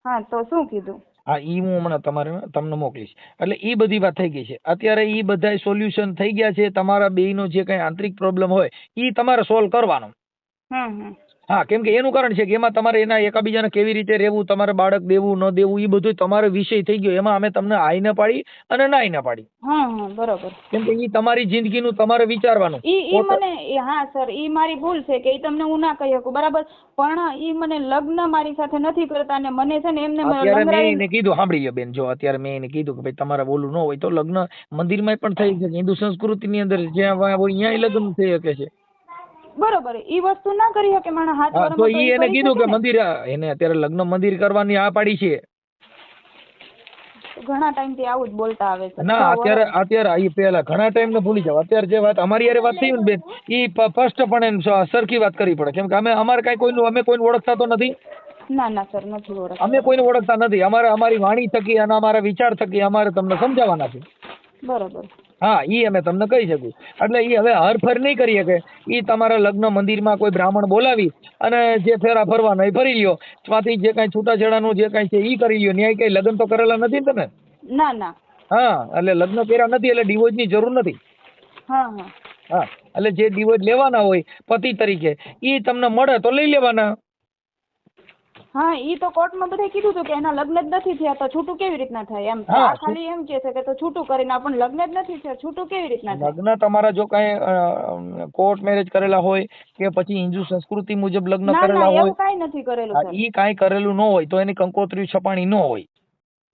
હા, તો શું કીધું? હા, ઈ હું હમણાં તમને મોકલીશ. એટલે ઈ બધી વાત થઈ ગઈ છે. અત્યારે ઈ બધાય સોલ્યુશન થઈ ગયા છે. તમારા બેયનો જે કઈ આંતરિક પ્રોબ્લેમ હોય ઈ તમારે સોલ્વ કરવાનો. હા, કેમ કે એનું કારણ છે કે એમાં તમારે એના એકાબીજાને કેવી રીતે રહેવું, તમારે બાળક દેવું ન દેવું ઈ બધું તમારો વિષય થઈ ગયો. એમાં અમે તમને આઈ ન પાડી અને નાઈ ન પાડી. બરોબર. કેમ કે ઈ તમારી જિંદગીનું તમારે વિચારવાનું. ઈ મને હા સર, ઈ મારી ભૂલ છે કે ઈ તમને હું ના કહી શકું, બરાબર? પણ ઈ મને લગ્ન મારી સાથે નથી કરતા અને મને છે ને એમને અત્યારે મેં એને કીધું, સાંભળી લો બેન, જો અત્યારે મેં એને કીધું કે ભાઈ તમારે બોલું ન હોય તો લગ્ન મંદિરમાં પણ થઈ શકે, હિન્દુ સંસ્કૃતિની અંદર જ્યાં હોય ત્યાં લગ્ન થઈ શકે છે. બરોબર, ઈ વસ્તુ ના કરી શકે માણસ હાથ તો ઈ એને કીધું કે મંદિર, એને અત્યારે લગ્ન મંદિર કરવાની આ પાડી છે. ઘણા ટાઈમ થી આવું જ બોલતા આવે છે. ના, અત્યારે ઈ પેલા ઘણા ટાઈમ ને ભૂલી જાવ. અત્યારે જે વાત અમારી યારે વાત થઈ ને બેન, ઈ ફર્સ્ટ પણ સરખી વાત કરવી પડે, કેમ કે અમારે કઈ કોઈનું, અમે કોઈને ઓળખતા તો નથી. ના સર, નથી ઓળખતા. અમે કોઈને ઓળખતા નથી. અમારી વાણી થકી અને અમારા વિચાર થકી અમારે તમને સમજાવવાના છે. બરોબર. હા, ઈ અમે તમને કહી શકું. એટલે ઈ હવે હરફર નહીં કરી શકે. ઈ તમારા લગ્ન મંદિરમાં કોઈ બ્રાહ્મણ બોલાવી અને જે ફેરા ફરવાનો એ ફરી લ્યો, ત્યાંથી જે કઈ છૂટાછેડાનું જે કઈ છે ઈ કરી લ્યો. ન્યાય કઈ લગ્ન તો કરેલા નથી ને તમે? ના. હા, એટલે લગ્ન કર્યા નથી એટલે ડિવોર્સ ની જરૂર નથી. હા, એટલે જે ડિવોર્સ લેવાના હોય પતિ તરીકે ઈ તમને મળે તો લઈ લેવાના. હા, ઈ તો કોર્ટમાં બધે કીધું હતું કે એના લગ્ન જ નથી થયા તો છૂટું કેવી રીતના થાય એમ. ખાલી એમ કે છે કે તો છૂટું કરીને પણ લગ્ન જ નથી થયા, છૂટું કેવી રીતના થાય? લગ્ન તમારા જો કઈ કોર્ટ મેરેજ કરેલા હોય કે પછી હિન્દુ સંસ્કૃતિ મુજબ લગ્ન કરેલા હોય, એવું કાઈ નથી કરેલું. ઈ કાઈ કરેલું ન હોય તો એની કંકોત્રી છપાણી ન હોય.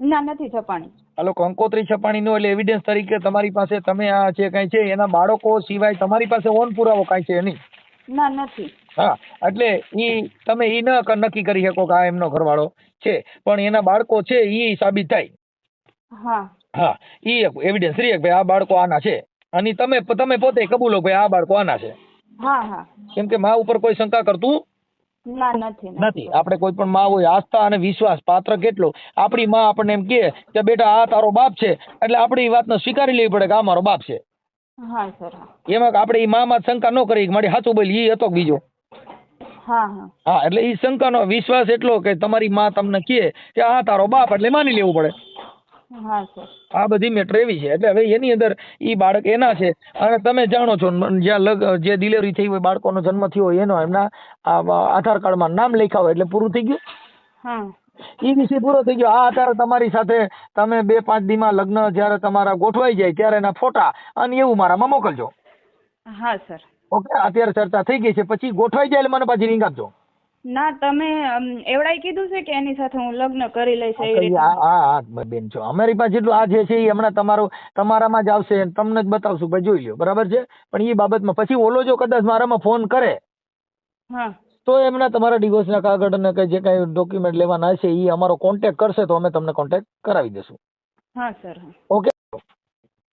ના, નથી છપાણી. હાલો, કંકોત્રી છપાણી ન એટલે એવિડન્સ તરીકે તમારી પાસે તમે આ જે કઈ છે એના બાળકો સિવાય તમારી પાસે ઓન પુરાવો કઈ છે નહીં? ના, નથી. હા, એટલે ઈ તમે ઈ નક્કી કરી શકો કે આ એમનો ઘરવાળો છે, પણ એના બાળકો છે ઈ સાબિત થાય. હા, ઈ એવિડન્સ રહે કે ભાઈ આ બાળકો આના છે, અને તમે પોતે કબૂલો ભાઈ આ બાળકો આના છે. કેમ કે મા ઉપર કોઈ શંકા કરતું નથી. આપણે કોઈ પણ માં હોય, આસ્થા અને વિશ્વાસ પાત્ર કેટલો. આપણી માં આપણને એમ કે બેટા આ તારો બાપ છે, એટલે આપણે એ વાતને સ્વીકારી લેવી પડે કે આ મારો બાપ છે. એમાં આપણે એ માં શંકા ન કરી મારી સાચું બોલી એ હતો બીજો. હા, એટલે એ શંકાનો વિશ્વાસ એટલો કે તમારી માં તમને કે આ તારો બાપ એટલે માની લેવું પડે. આ બધી મેટર એવી છે. એટલે હવે એની અંદર ઈ બાળક એના છે અને તમે જાણો છો જ્યાં જે ડિલિવરી થઈ હોય, બાળકોનો જન્મ થયો હોય એનો એમના આધાર કાર્ડમાં નામ લખ્યા હોય એટલે પૂરું થઈ ગયું. ઈ વિષય પૂરો થઈ ગયો. આ અત્યારે તમારી સાથે તમે 2-5 દીમાં લગ્ન જયારે તમારા ગોઠવાઈ જાય ત્યારે એના ફોટા અને એવું મારામાં મોકલજો. હા સર. ઓકે, અત્યારે ચર્ચા થઈ ગઈ છે, પછી ગોઠવાઈ જાય એટલે મને પાછી રિંગ આપજો. ના, તમે એવડાઈ કીધું છે કે એની સાથે હું લગ્ન કરી લઈશ એવી રીતે? હા બેન, છો અમારી પાસે જેટલું આ જે છે એ હમણાં તમારામાં જ આવશે, તમને જ બતાવશું, ભાઈ જોઈ લ્યો, બરાબર છે? પણ એ બાબતમાં પછી ઓલો જો કદાચ મારામાં ફોન કરે તો એમના તમારા ડિવોર્સના કાગળ અને જે કઈ ડોક્યુમેન્ટ લેવાના હશે એ અમારો કોન્ટેક્ટ કરશે તો અમે તમને કોન્ટેક્ટ કરાવી દેશું. હા સર. ઓકે.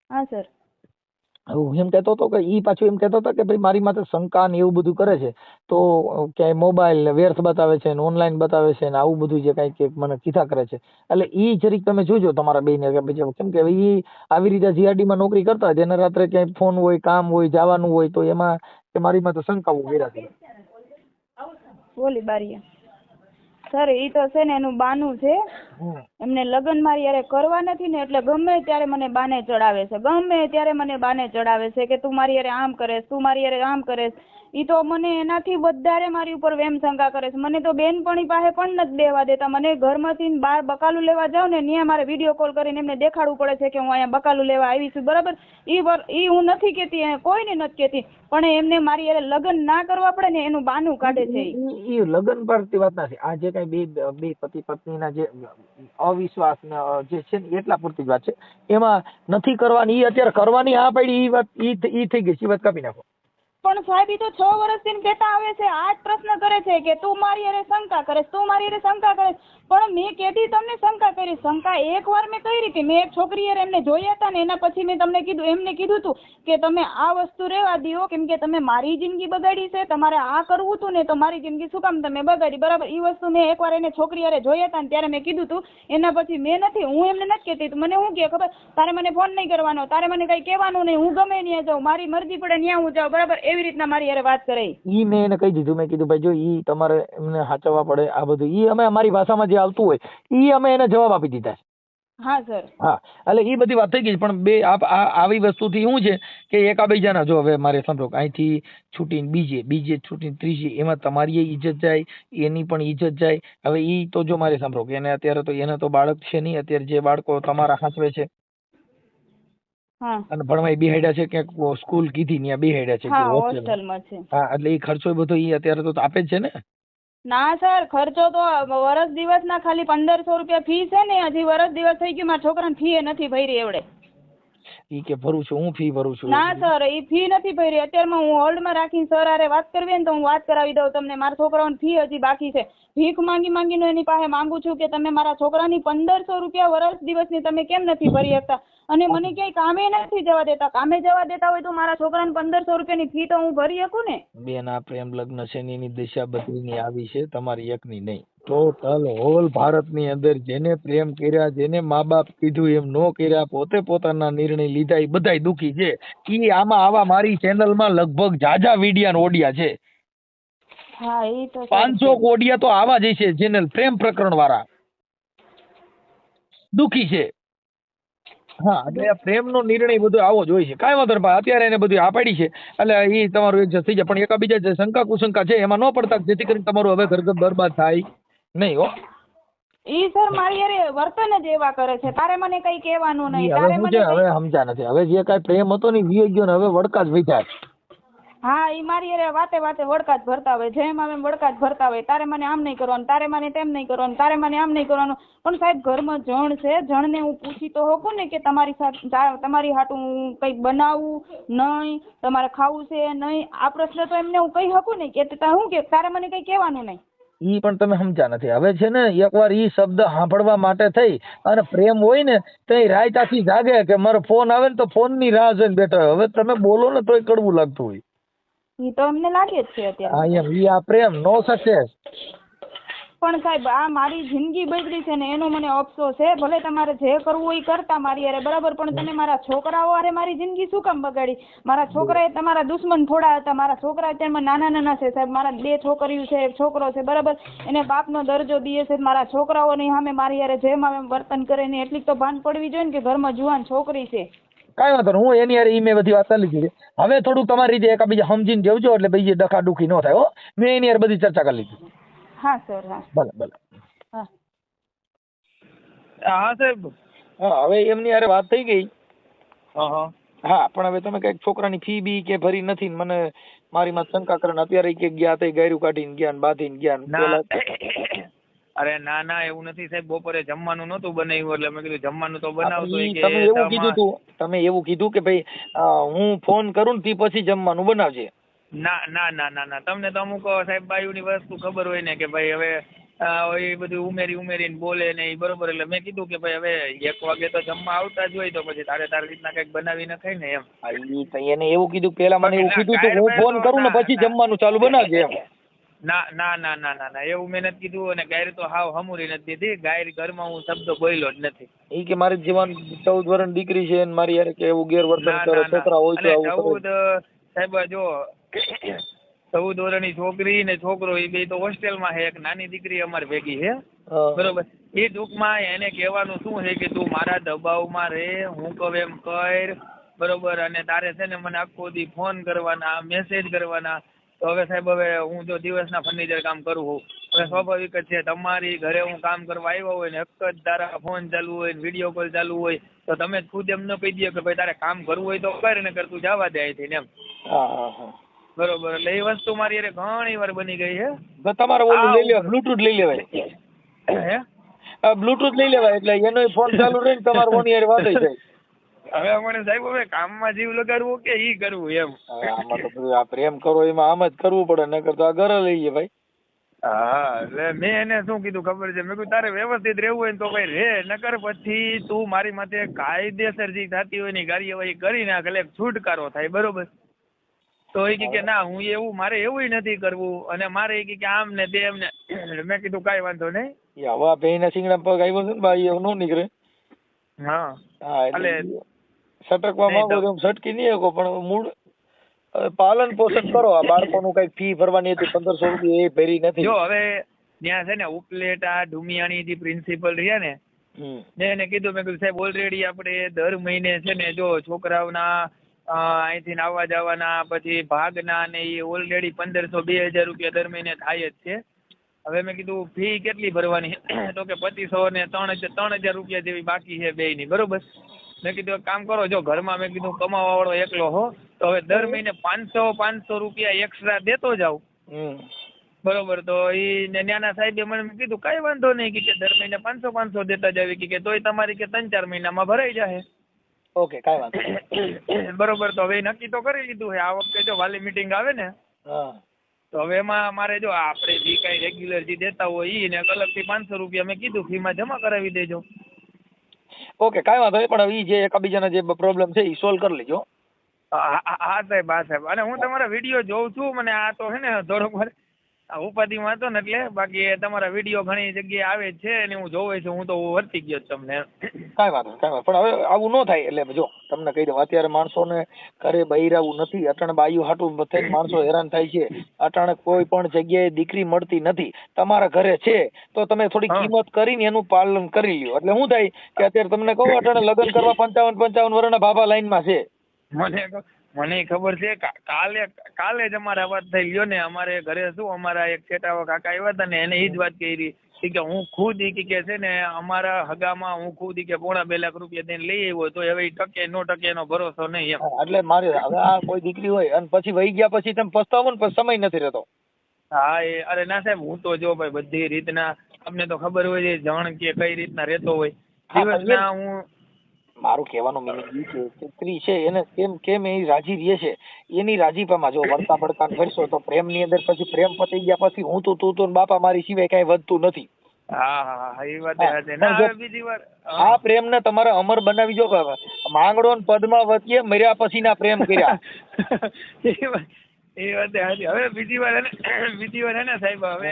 હા સર. હું એમ કહેતો હતો કે ઈ પાછું એમ કહેતો હતો કે ભાઈ મારી માથે શંકા ને એવું બધું કરે છે, તો ક્યાંય મોબાઈલ ને વ્યર્થ બતાવે છે ને ઓનલાઈન બતાવે છે ને આવું બધું જે કઈ મને કીધા કરે છે. એટલે ઈ જરીક તમે જોજો તમારા બેને, કેમ કે ઈ આવી રીતે જીઆરડી માં નોકરી કરતા હોય, એને રાત્રે ક્યાંય ફોન હોય, કામ હોય, જવાનું હોય, તો એમાં મારી માથે શંકાઓ કર્યા છે. બોલી બારીયા સર, ઈ તો છે ને એનું બાનું છે એમને લગ્ન મારી યારે કરવા નથી ને એટલે ગમે ત્યારે મને બાને ચડાવે છે, ગમે ત્યારે મને બાને ચડાવે છે કે તું મારી યારે આમ કરેશ, તું મારી યારે આમ કરેશ. ઈ તો મને એનાથી વધારે મારી ઉપર વેમ શંકા કરે છે. મને તો બેનપણી પાસે પણ નથી બેવા દેતા. મને ઘરમાંથી બહાર બકાલું લેવા જાઉં ને ત્યાં મારે વિડીયો કોલ કરીને એમને દેખાડવું પડે છે કે હું અહીંયા બકાલું લેવા આવી છું, બરાબર. ઈ હું નથી કેતી, કોઈને નથી કેતી, પણ એમને મારી યારે લગ્ન ના કરવા પડે ને એનું બાનું કાઢે છે. ઈ લગ્ન પરથી વાત નથી, આ જે કઈ બે પતિ પત્નીના જે અવિશ્વાસ જે છે ને એટલા પૂરતી જ વાત છે. એમાં નથી કરવાની, ઈ અત્યારે કરવાની હા પાડી, ઈ વાત ઈ થઈ ગઈ, ઈ વાત કાપી નાખો. પણ સાહેબ ઈ તો 6 વર્ષથી કહેતા આવે છે, આ જ પ્રશ્ન કરે છે કે તું મારી યારે શંકા કરે, તું મારી યારે શંકા કરે. પણ મેં કેદી તમને શંકા કરી? શંકા એકવાર મેં કરી હતી. મેં એક છોકરી યારે એમને જોયા હતા ને એના પછી મેં તમને કીધું, એમને કીધું હતું કે તમે આ વસ્તુ રહેવા દો, કેમ કે તમે મારી જિંદગી બગાડી છે, તમારે આ કરવું હતું ને તો મારી જિંદગી શું કામ તમે બગાડી, બરાબર. ઈ વસ્તુ મેં એકવાર એને છોકરી યારે જોયા હતા ને ત્યારે મેં કીધું હતું. એના પછી મેં નથી, હું એમને નથી કહેતી. મને શું કહે ખબર, તારે મને ફોન નહીં કરવાનો, તારે મને કઈ કહેવાનું નહીં, હું ગમે ત્યાં જાઉં, મારી મરજી પડે ત્યાં હું જાઉં, બરાબર. એવી રીતના મારી યારે વાત કરે. ઈ મેં એને કહી દીધું, મેં કીધું ભાઈ જો ઈ તમારે એમને સાચવવા પડે, આ બધું ઈ અમે અમારી ભાષામાં જે આવતું હોય ઈ અમે એને જવાબ આપી દીધા છે. હા સર. હા, એટલે ઈ બધી વાત થઈ ગઈ. પણ બે આવી વસ્તુથી શું છે કે એકાબીજાના જો હવે મારે સમજો અહીંથી છૂટીને બીજે છૂટીને ત્રીજે, એમાં તમારી ઇજ્જત જાય, એની પણ ઇજ્જત જાય. હવે ઈ તો જો મારે સાંભળો કે એને અત્યારે તો એને તો બાળક છે નહીં, અત્યારે જે બાળકો તમારા હાથવે છે અને ભણવા બેહાડ્યા છે, ક્યાંક સ્કૂલ કીધી ત્યાં બેહાડ્યા છે, હોસ્ટેલમાં છે. હા, એટલે ઈ ખર્ચો બધો ઈ અત્યારે તો આપે જ છે ને. ના સર, ખર્ચો તો વર્ષ દિવસના ખાલી 1500 રૂપિયા ફી છે ને. હજી વર્ષ દિવસ થઈ ગયું, મારા છોકરાને ફી નથી ભરી એવડે. ઈ કે ભરું છું, હું ફી ભરું છું. ના સર, ઈ ફી નથી ભરી. અત્યારમાં હું હોલ્ડમાં રાખીને સર હારે વાત કરવી ને તો હું વાત કરાવી દઉં તમને. મારા છોકરાઓની ફી હજી બાકી છે. ભીખ માંગીને એની પાસે માંગુ છું કે તમે મારા છોકરાની 1500 રૂપિયા વર્ષ દિવસની તમે કેમ નથી ભરી શકતા? અને મને ક્યાંય કામે નથી જવા દેતા. કામે જવા દેતા હોય તો મારા છોકરાને 1500 રૂપિયાની ફી તો હું ભરી શકું ને. બેન, આ પ્રેમ લગ્ન છે એની દિશા બદલીની આવી છે, તમારી એકની નહીં. ટોટલ હોલ ભારતની અંદર જેને પ્રેમ કર્યા, જેને મા બાપ કીધું એમ નો કર્યા, પોતે પોતાના નિર્ણય લીધા, એ બધાય દુખી છે. ઈ આમાં આવા મારી ચેનલમાં લગભગ જાજા વિડિયા ઓડિયા છે. હા, એ તો 500 ઓડિયા તો આવા જ છે ચેનલ પ્રેમ પ્રકરણ વાળા દુખી છે. હા, એટલે પ્રેમનો નિર્ણય બધો આવો જ હોય છે. કાંઈ વાંધો નહીં, અત્યારે એને બધું આ પાડી છે એટલે એ તમારું એડજસ્ટ થઈ જાય. પણ એકાબીજા જે શંકા કુશંકા છે એમાં ન પડતા, જેથી કરીને તમારું હવે ઘર બરબાદ થાય નહીં. હો, ઈ સર મારી યાર વર્તન જ એવા કરે છે. તારે મને કઈ કહેવાનું નહીં, તારે મને હવે સમજા નથી. હવે જે કાંઈ પ્રેમ હતો ને વી ગયો ને, હવે વડકા જ વિચાર. હા, ઈ મારી યાર વાતે વડકા જ ભરતા હોય, જેમ આવે વડકા જ ભરતા હોય. તારે મને આમ નહીં કરવાનું, તારે મને તેમ નહીં કરવાનું, તારે મને આમ નહીં કરવાનું. પણ સાહેબ, ઘરમાં જણ છે, જણને હું પૂછી તો હોકું ને કે તમારી સાથે તમારી હાટું હું કંઈક બનાવું નહીં, તમારે ખાવું છે નહીં. આ પ્રશ્ન તો એમને હું કહી શકું ને કે હું કે તારે મને કઈ કહેવાનું નહીં. ઈ પણ તમે સમજા નથી. હવે છે ને એકવાર ઈ શબ્દ સાંભળવા માટે થઈ અને પ્રેમ હોય ને તો રાયતાથી જાગે કે મારો ફોન આવે ને તો ફોન ની રાહ જોઈને બેઠો હોય. હવે તમે બોલો ને તોય કડવું લાગતું હોય. ઈ તો અમને લાગે જ છે અત્યારે. હા, એમ ઈ આ પ્રેમ નો સક્સેસ. પણ સાહેબ, આ મારી જિંદગી બગડી છે ને એનો મને અફસોસ છે. ભલે તમારે જે કરવું હોય કરતા મારી યારે, બરાબર, પણ તમે મારા છોકરાઓ હારે મારી જિંદગી શું કામ બગાડી? મારા છોકરાએ તમારા દુશ્મન થોડા હતા. મારા છોકરા અત્યારમાં નાના છે સાહેબ. મારા 2 છોકરીઓ છે, એક છોકરો છે, બરાબર. એને બાપનો દરજ્જો દે છે. મારા છોકરાઓની સામે મારી યારે જેમ આવે વર્તન કરે ને એટલી તો ભાન પડવી જોઈએ ને કે ઘરમાં જુવાન છોકરી છે. કાંઈ વાંધો નહીં, હું એની યાર ઈ મેં બધી વાત કરી લીધી. હવે થોડુંક તમારી રીતે એકાબીજા સમજીને જવજો એટલે બીજી ડખા ડુખી ન થાય. હો, મેં એની યાર બધી ચર્ચા કરી લીધી. હા સર. હા, ભલે. હા સાહેબ. હા, હવે એમની યાર વાત થઈ ગઈ. હા, પણ હવે તમે કઈક છોકરાની ફી બી કે ભરી નથી, મને મારી માં શંકા કરે. અત્યારે કે ગયા તે ગાયરું કાઢીને ગયા ને બાંધીને ગયા. અરે ના, એવું નથી સાહેબ. બપોરે જમવાનું નહોતું બનાવ્યું એટલે મેં કીધું જમવાનું તો બનાવતો. તમે એવું કીધું તું, તમે એવું કીધું કે ભાઈ હું ફોન કરું ને તે પછી જમવાનું બનાવજે. ના, તમને તો અમુક સાહેબ બાયુની વસ્તુ ખબર હોય ને કે ભાઈ હવે એ બધું ઉમેરીને બોલે ને એ બરોબર. એટલે મેં કીધું કે ભાઈ હવે 1 વાગે તો જમવા આવતા જ હોય તો પછી તારી રીતના કઈક બનાવીને ખાય ને એમ. એને એવું કીધું, પેલા મને એવું કીધું કે હું ફોન કરું ને પછી જમવાનું ચાલુ બનાવજે એમ. ના, એવું મેં નથી કીધું. અને ગાયર તો હાવ હમુરી નથી દીધી. ગાયર ઘરમાં હું શબ્દ બોલ્યો જ નથી. ઈ કે મારી જીવન 14 વર્ષની દીકરી છે ને મારી યાર કે એવું ગેરવર્તન કરે, છોકરા હોય તો આવું કરે. સાહેબ જો 14 વર્ષની છોકરી ને છોકરો એ બે તો હોસ્ટેલમાં છે. એક નાની દીકરી અમારી ભેગી છે. હા. બરોબર. એ ટૂંકમાં એને કહેવાનું શું છે કે તું મારા દબાવમાં રહે, હું કહું એમ કર, બરોબર. અને તારે છે ને મને આખો દી ફોન કરવાના, મેસેજ કરવાના. તો હવે સાહેબ હવે હું જો દિવસના ફર્નિચર કામ કરું છું, હવે સ્વાભાવિક જ છે તમારી ઘરે હું કામ કરવા આવ્યો હોય ને એક જ તારા ફોન ચાલુ હોય ને વિડીયો કોલ ચાલુ હોય તો તમે ખુદ એમ ન કહી દો કે ભાઈ તારે કામ કરવું હોય તો કર ને કરતું જવા દે અહીંથી એમ. બરોબર. એટલે એ વસ્તુ મારી અરે ઘણી વાર બની ગઈ છે. તો તમારે ઓલું લઈ લેવાય, બ્લુટૂથ લઈ લેવાય. હે બ્લુટૂથ લઈ લેવાય એટલે એનો ફોન ચાલુ રહે ને તમારે ઓની યાર વાત થઈ જાય. હવે મને સાહેબ હવે કામમાં જીવ લગાડવું કે ઈ કરવું એમ. આમાં તો બધું આ પ્રેમ કરો એમાં આમ જ કરવું પડે, નકર તો આ ઘરે લઈએ ભાઈ. હા એટલે મેં એને શું કીધું ખબર છે, મેં કીધું તારે વ્યવસ્થિત રહેવું હોય ને તો ભાઈ રે, નકર પછી તું મારી માથે કાયદેસર જે થતી હોય ની કાર્યવાહી કરી નાખ એટલે છુટકારો થાય. બરોબર. તો એ કે ના હું એવું મારે એવું નથી કરવું અને મારે એ કે આમ ને તેમ ને. મેં કીધું કાંઈ વાંધો નહીં. હવે ભેંના શિંગડા પગ આવ્યો છે ને ભાઈ એવું ન નીકળે. હા એટલે સટકવા માંગો તો સટકી નહીં શકો પણ મૂળ પાલન પોષણ કરો. આ બાળકોનું કઈ ફી ભરવાની હતી 1500 રૂપિયા એ ભરી નથી. જો હવે ત્યાં છે ને ઉપલેટા ડુમિયાણી જે પ્રિન્સિપલ રહ્યા ને મેં એને કીધું, મેં કીધું સાહેબ ઓલરેડી આપણે દર મહિને છે ને જો છોકરાઓના અહીંથી આવવા જવાના પછી ભાગના ને એ ઓલરેડી 1500-2000 રૂપિયા દર મહિને થાય જ છે. હવે મેં કીધું ફી કેટલી ભરવાની તો કે 2500 ને 3000 રૂપિયા જેવી બાકી છે બેયની. બરોબર. મેં કીધું કામ કરો, જો ઘરમાં મેં કીધું કમાવા વાળો એકલો હો તો હવે દર મહિને 500 રૂપિયા એક્સ્ટ્રા દેતો જાવ. બરોબર. તો એ ન્યાના સાહેબે મને કીધું કઈ વાંધો નહીં કે દર મહિને 500 દેતા જાવી કે તોય તમારી કે 3-4 મહિનામાં ભરાઈ જાય. ઓકે કાંઈ વાંધો. બરોબર. તો હવે નક્કી તો કરી લીધું છે. આ વખતે જો વાલી મીટિંગ આવે ને તો હવે એમાં મારે જો આપણે જે કઈ રેગ્યુલર જે દેતા હોય એ ને અલગથી 500 રૂપિયા મેં કીધું ફીમાં જમા કરાવી દેજો. ઓકે કાંઈ વાંધો નહીં, પણ એ જે એકબીજાના જે પ્રોબ્લેમ છે એ સોલ્વ કરી લેજો. હા સાહેબ, હા સાહેબ. અને હું તમારા વિડીયો જોઉં છું, મને આ તો છે ને થોડોક ઉપાધિમાં હતો ને એટલે, બાકી તમારા વિડીયો ઘણી જગ્યાએ આવે છે અને હું જોઉં છું, હું તો વર્તી ગયો તમને. કાંઈ વાંધો કાંઈ વાંધો, પણ હવે આવું ન થાય. એટલે જો તમને કહી દઉં, અત્યારે માણસોને ઘરે બહિરાવું નથી. અટાણે બાયું હાટું થઈને માણસો હેરાન થાય છે. અટાણે કોઈ પણ જગ્યાએ દીકરી મળતી નથી. તમારા ઘરે છે તો તમે થોડી કિંમત કરીને એનું પાલન કરી લ્યો. એટલે શું થાય કે અત્યારે તમને કહું અટાણે લગ્ન કરવા 55 વર્ષના બાબા લાઈનમાં છે. મને ખબર છે. કાલે જ અમારા વાત થઈ ગયો ને, અમારે ઘરે શું અમારા એક છેટાવા કાકા આવ્યા હતા ને એને એ જ વાત કરી કે હું ખુદ કે છે ને અમારા હગામાં હું ખુદ કે 2.5 લાખ રૂપિયા દઈને લઈ આવ્યો તો હવે ટકે નો ટકે એનો ભરોસો નહીં એમ. એટલે મારે હવે આ કોઈ દીકરી હોય અને પછી વહી ગયા પછી તમે પસ્તાવો ને પછી સમય નથી રહેતો. હા એ અરે ના સાહેબ, હું તો જો ભાઈ બધી રીતના તમને તો ખબર હોય છે જણ કે કઈ રીતના રહેતો હોય દિવસના. હું મારું કહેવાનું મીનિંગ એ છે સ્ત્રી છે એને કેમ એ રાજી રહે છે એની રાજીપામાં જો વળતા પડતા કરશો તો પ્રેમની અંદર પછી પ્રેમ પતી ગયા પછી હું તું તો બાપા મારી સિવાય કઈ વધતું નથી. આ પ્રેમ ને તમારે અમર બનાવી જો. માંગડો ને પદમાં વચ્ચે મર્યા પછી ના પ્રેમ કર્યા. એ વાત સાચી. હવે બીજી વાર હે ને સાહેબ, હવે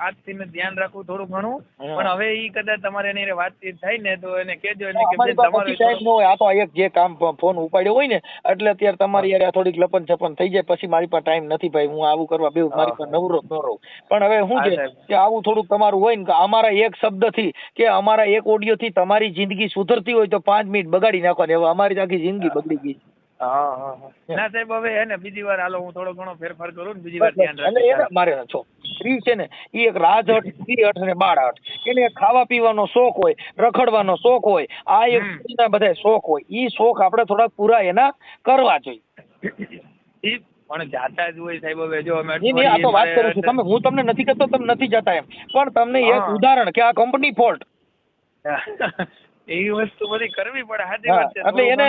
આજથી ધ્યાન રાખવું થોડું ઘણું, પણ હવે ઈ કદાચ તમારે એની વાતચીત થાય ને તો એને કહેજો એને કે તમારો ટાઈમ ન હોય. આ તો એક જે કામ ફોન ઉપાડ્યો હોય ને એટલે અત્યારે તમારી યાર થોડીક લપન છપન થઈ જાય પછી મારી પાસે ટાઈમ નથી ભાઈ, હું આવું કરવા બે મારી પાસે નવરો ન રહું. પણ હવે શું છે કે આવું થોડુંક તમારું હોય ને કે અમારા એક શબ્દ થી કે અમારા એક ઓડિયો થી તમારી જિંદગી સુધરતી હોય તો 5 મિનિટ બગાડી નાખવાની. હવે અમારી આખી જિંદગી બગડી ગઈ. ના સાહેબ, હવે હે ને બીજી વાર હાલો હું થોડો ઘણો ફેરફાર કરું ને બીજી વાર ધ્યાન રાખીશ. મારે છો સ્ત્રી છે ને એ એક રાજહટ, સ્ત્રીહટ ને બાળહટ. એને ખાવા પીવાનો શોખ હોય, રખડવાનો શોખ હોય, આ એક સ્ત્રીના બધા શોખ હોય. ઈ શોખ આપણે થોડા પૂરા એના કરવા જોઈએ. પણ જાતા જ હોય સાહેબ. હવે જો અમે આ તો વાત કરું છું, તમે હું તમને નથી કહેતો તમે નથી જતા એમ, પણ તમને એક ઉદાહરણ કે આ કંપની ફોલ્ટ એવી વસ્તુ બધી કરવી પડે. સાચી વાત છે. એટલે એને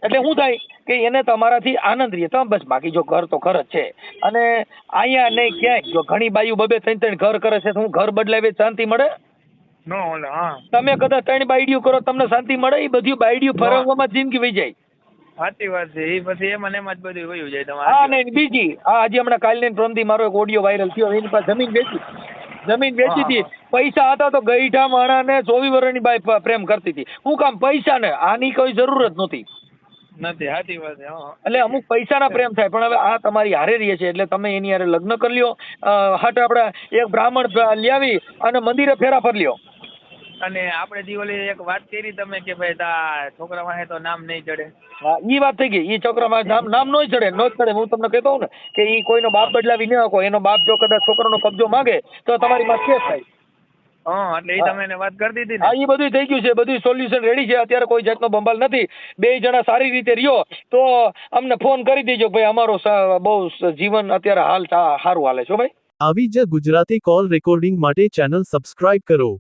એટલે શું થાય કે એને તમારાથી આનંદ રહે તમે બસ. બાકી જો ઘર તો ઘર જ છે અને અહીંયા નહીં ક્યાંય જો ઘણી બાયુ 2-3 ઘર કરે છે તો હું ઘર બદલાવે શાંતિ મળે? તમે કદાચ 3 બાયડીઓ કરો તમને શાંતિ મળે? એ બધી બાયડીઓ ફરવામાં જિંદગી વહી જાય. સાચી વાત છે. એ પછી એમાં જ બધું વયું જાય તમારે. હા નહીં બીજી આજે હમણાં કાલની પ્રમદી મારો એક ઓડિયો વાયરલ થયો. એની પાસે જમીન વેચી હતી. પૈસા હતા તો ગઈઠા માણા ને 24 વર્ષની બાઈ પ્રેમ કરતી હતી. હું કામ પૈસા ને આની કોઈ જરૂર જ નહોતી. નથી. સાચી વાત છે. હા. એટલે અમુક પૈસાના પ્રેમ થાય, પણ હવે આ તમારી હારે રહે છે એટલે તમે એની હારે લગ્ન કરી લ્યો. હટ આપણે એક બ્રાહ્મણ લાવી અને મંદિરે ફેરા ફરી લ્યો. અને આપણે જે ઓલી એક વાત કરી તમે કે ભાઈ તા છોકરા વાહે તો નામ નહીં ચડે. હા, ઈ વાત થઈ ગઈ. ઈ છોકરામાં નામ નો ચડે, નો જ ચડે. હું તમને કહેતો હોઉં ને કે ઈ કોઈનો બાપ બદલાવી ન શકો. એનો બાપ જો કદાચ છોકરાનો કબજો માંગે તો તમારી માં કેસ થાય. હા, એટલે એ તમે એને વાત કરી દીધી હા, ને. ઈ બધું થઈ ગયું છે, બધું સોલ્યુશન રેડી છે. અત્યારે કોઈ જાતનો બંબાલ નથી. બે જણા સારી રીતે રહ્યો તો અમને ફોન કરી દેજો ભાઈ, અમારો બહુ જીવન અત્યારે હાલ સારું હાલે છે ભાઈ. આવી જ ગુજરાતી કોલ રેકોર્ડિંગ માટે ચેનલ સબસ્ક્રાઇબ કરો.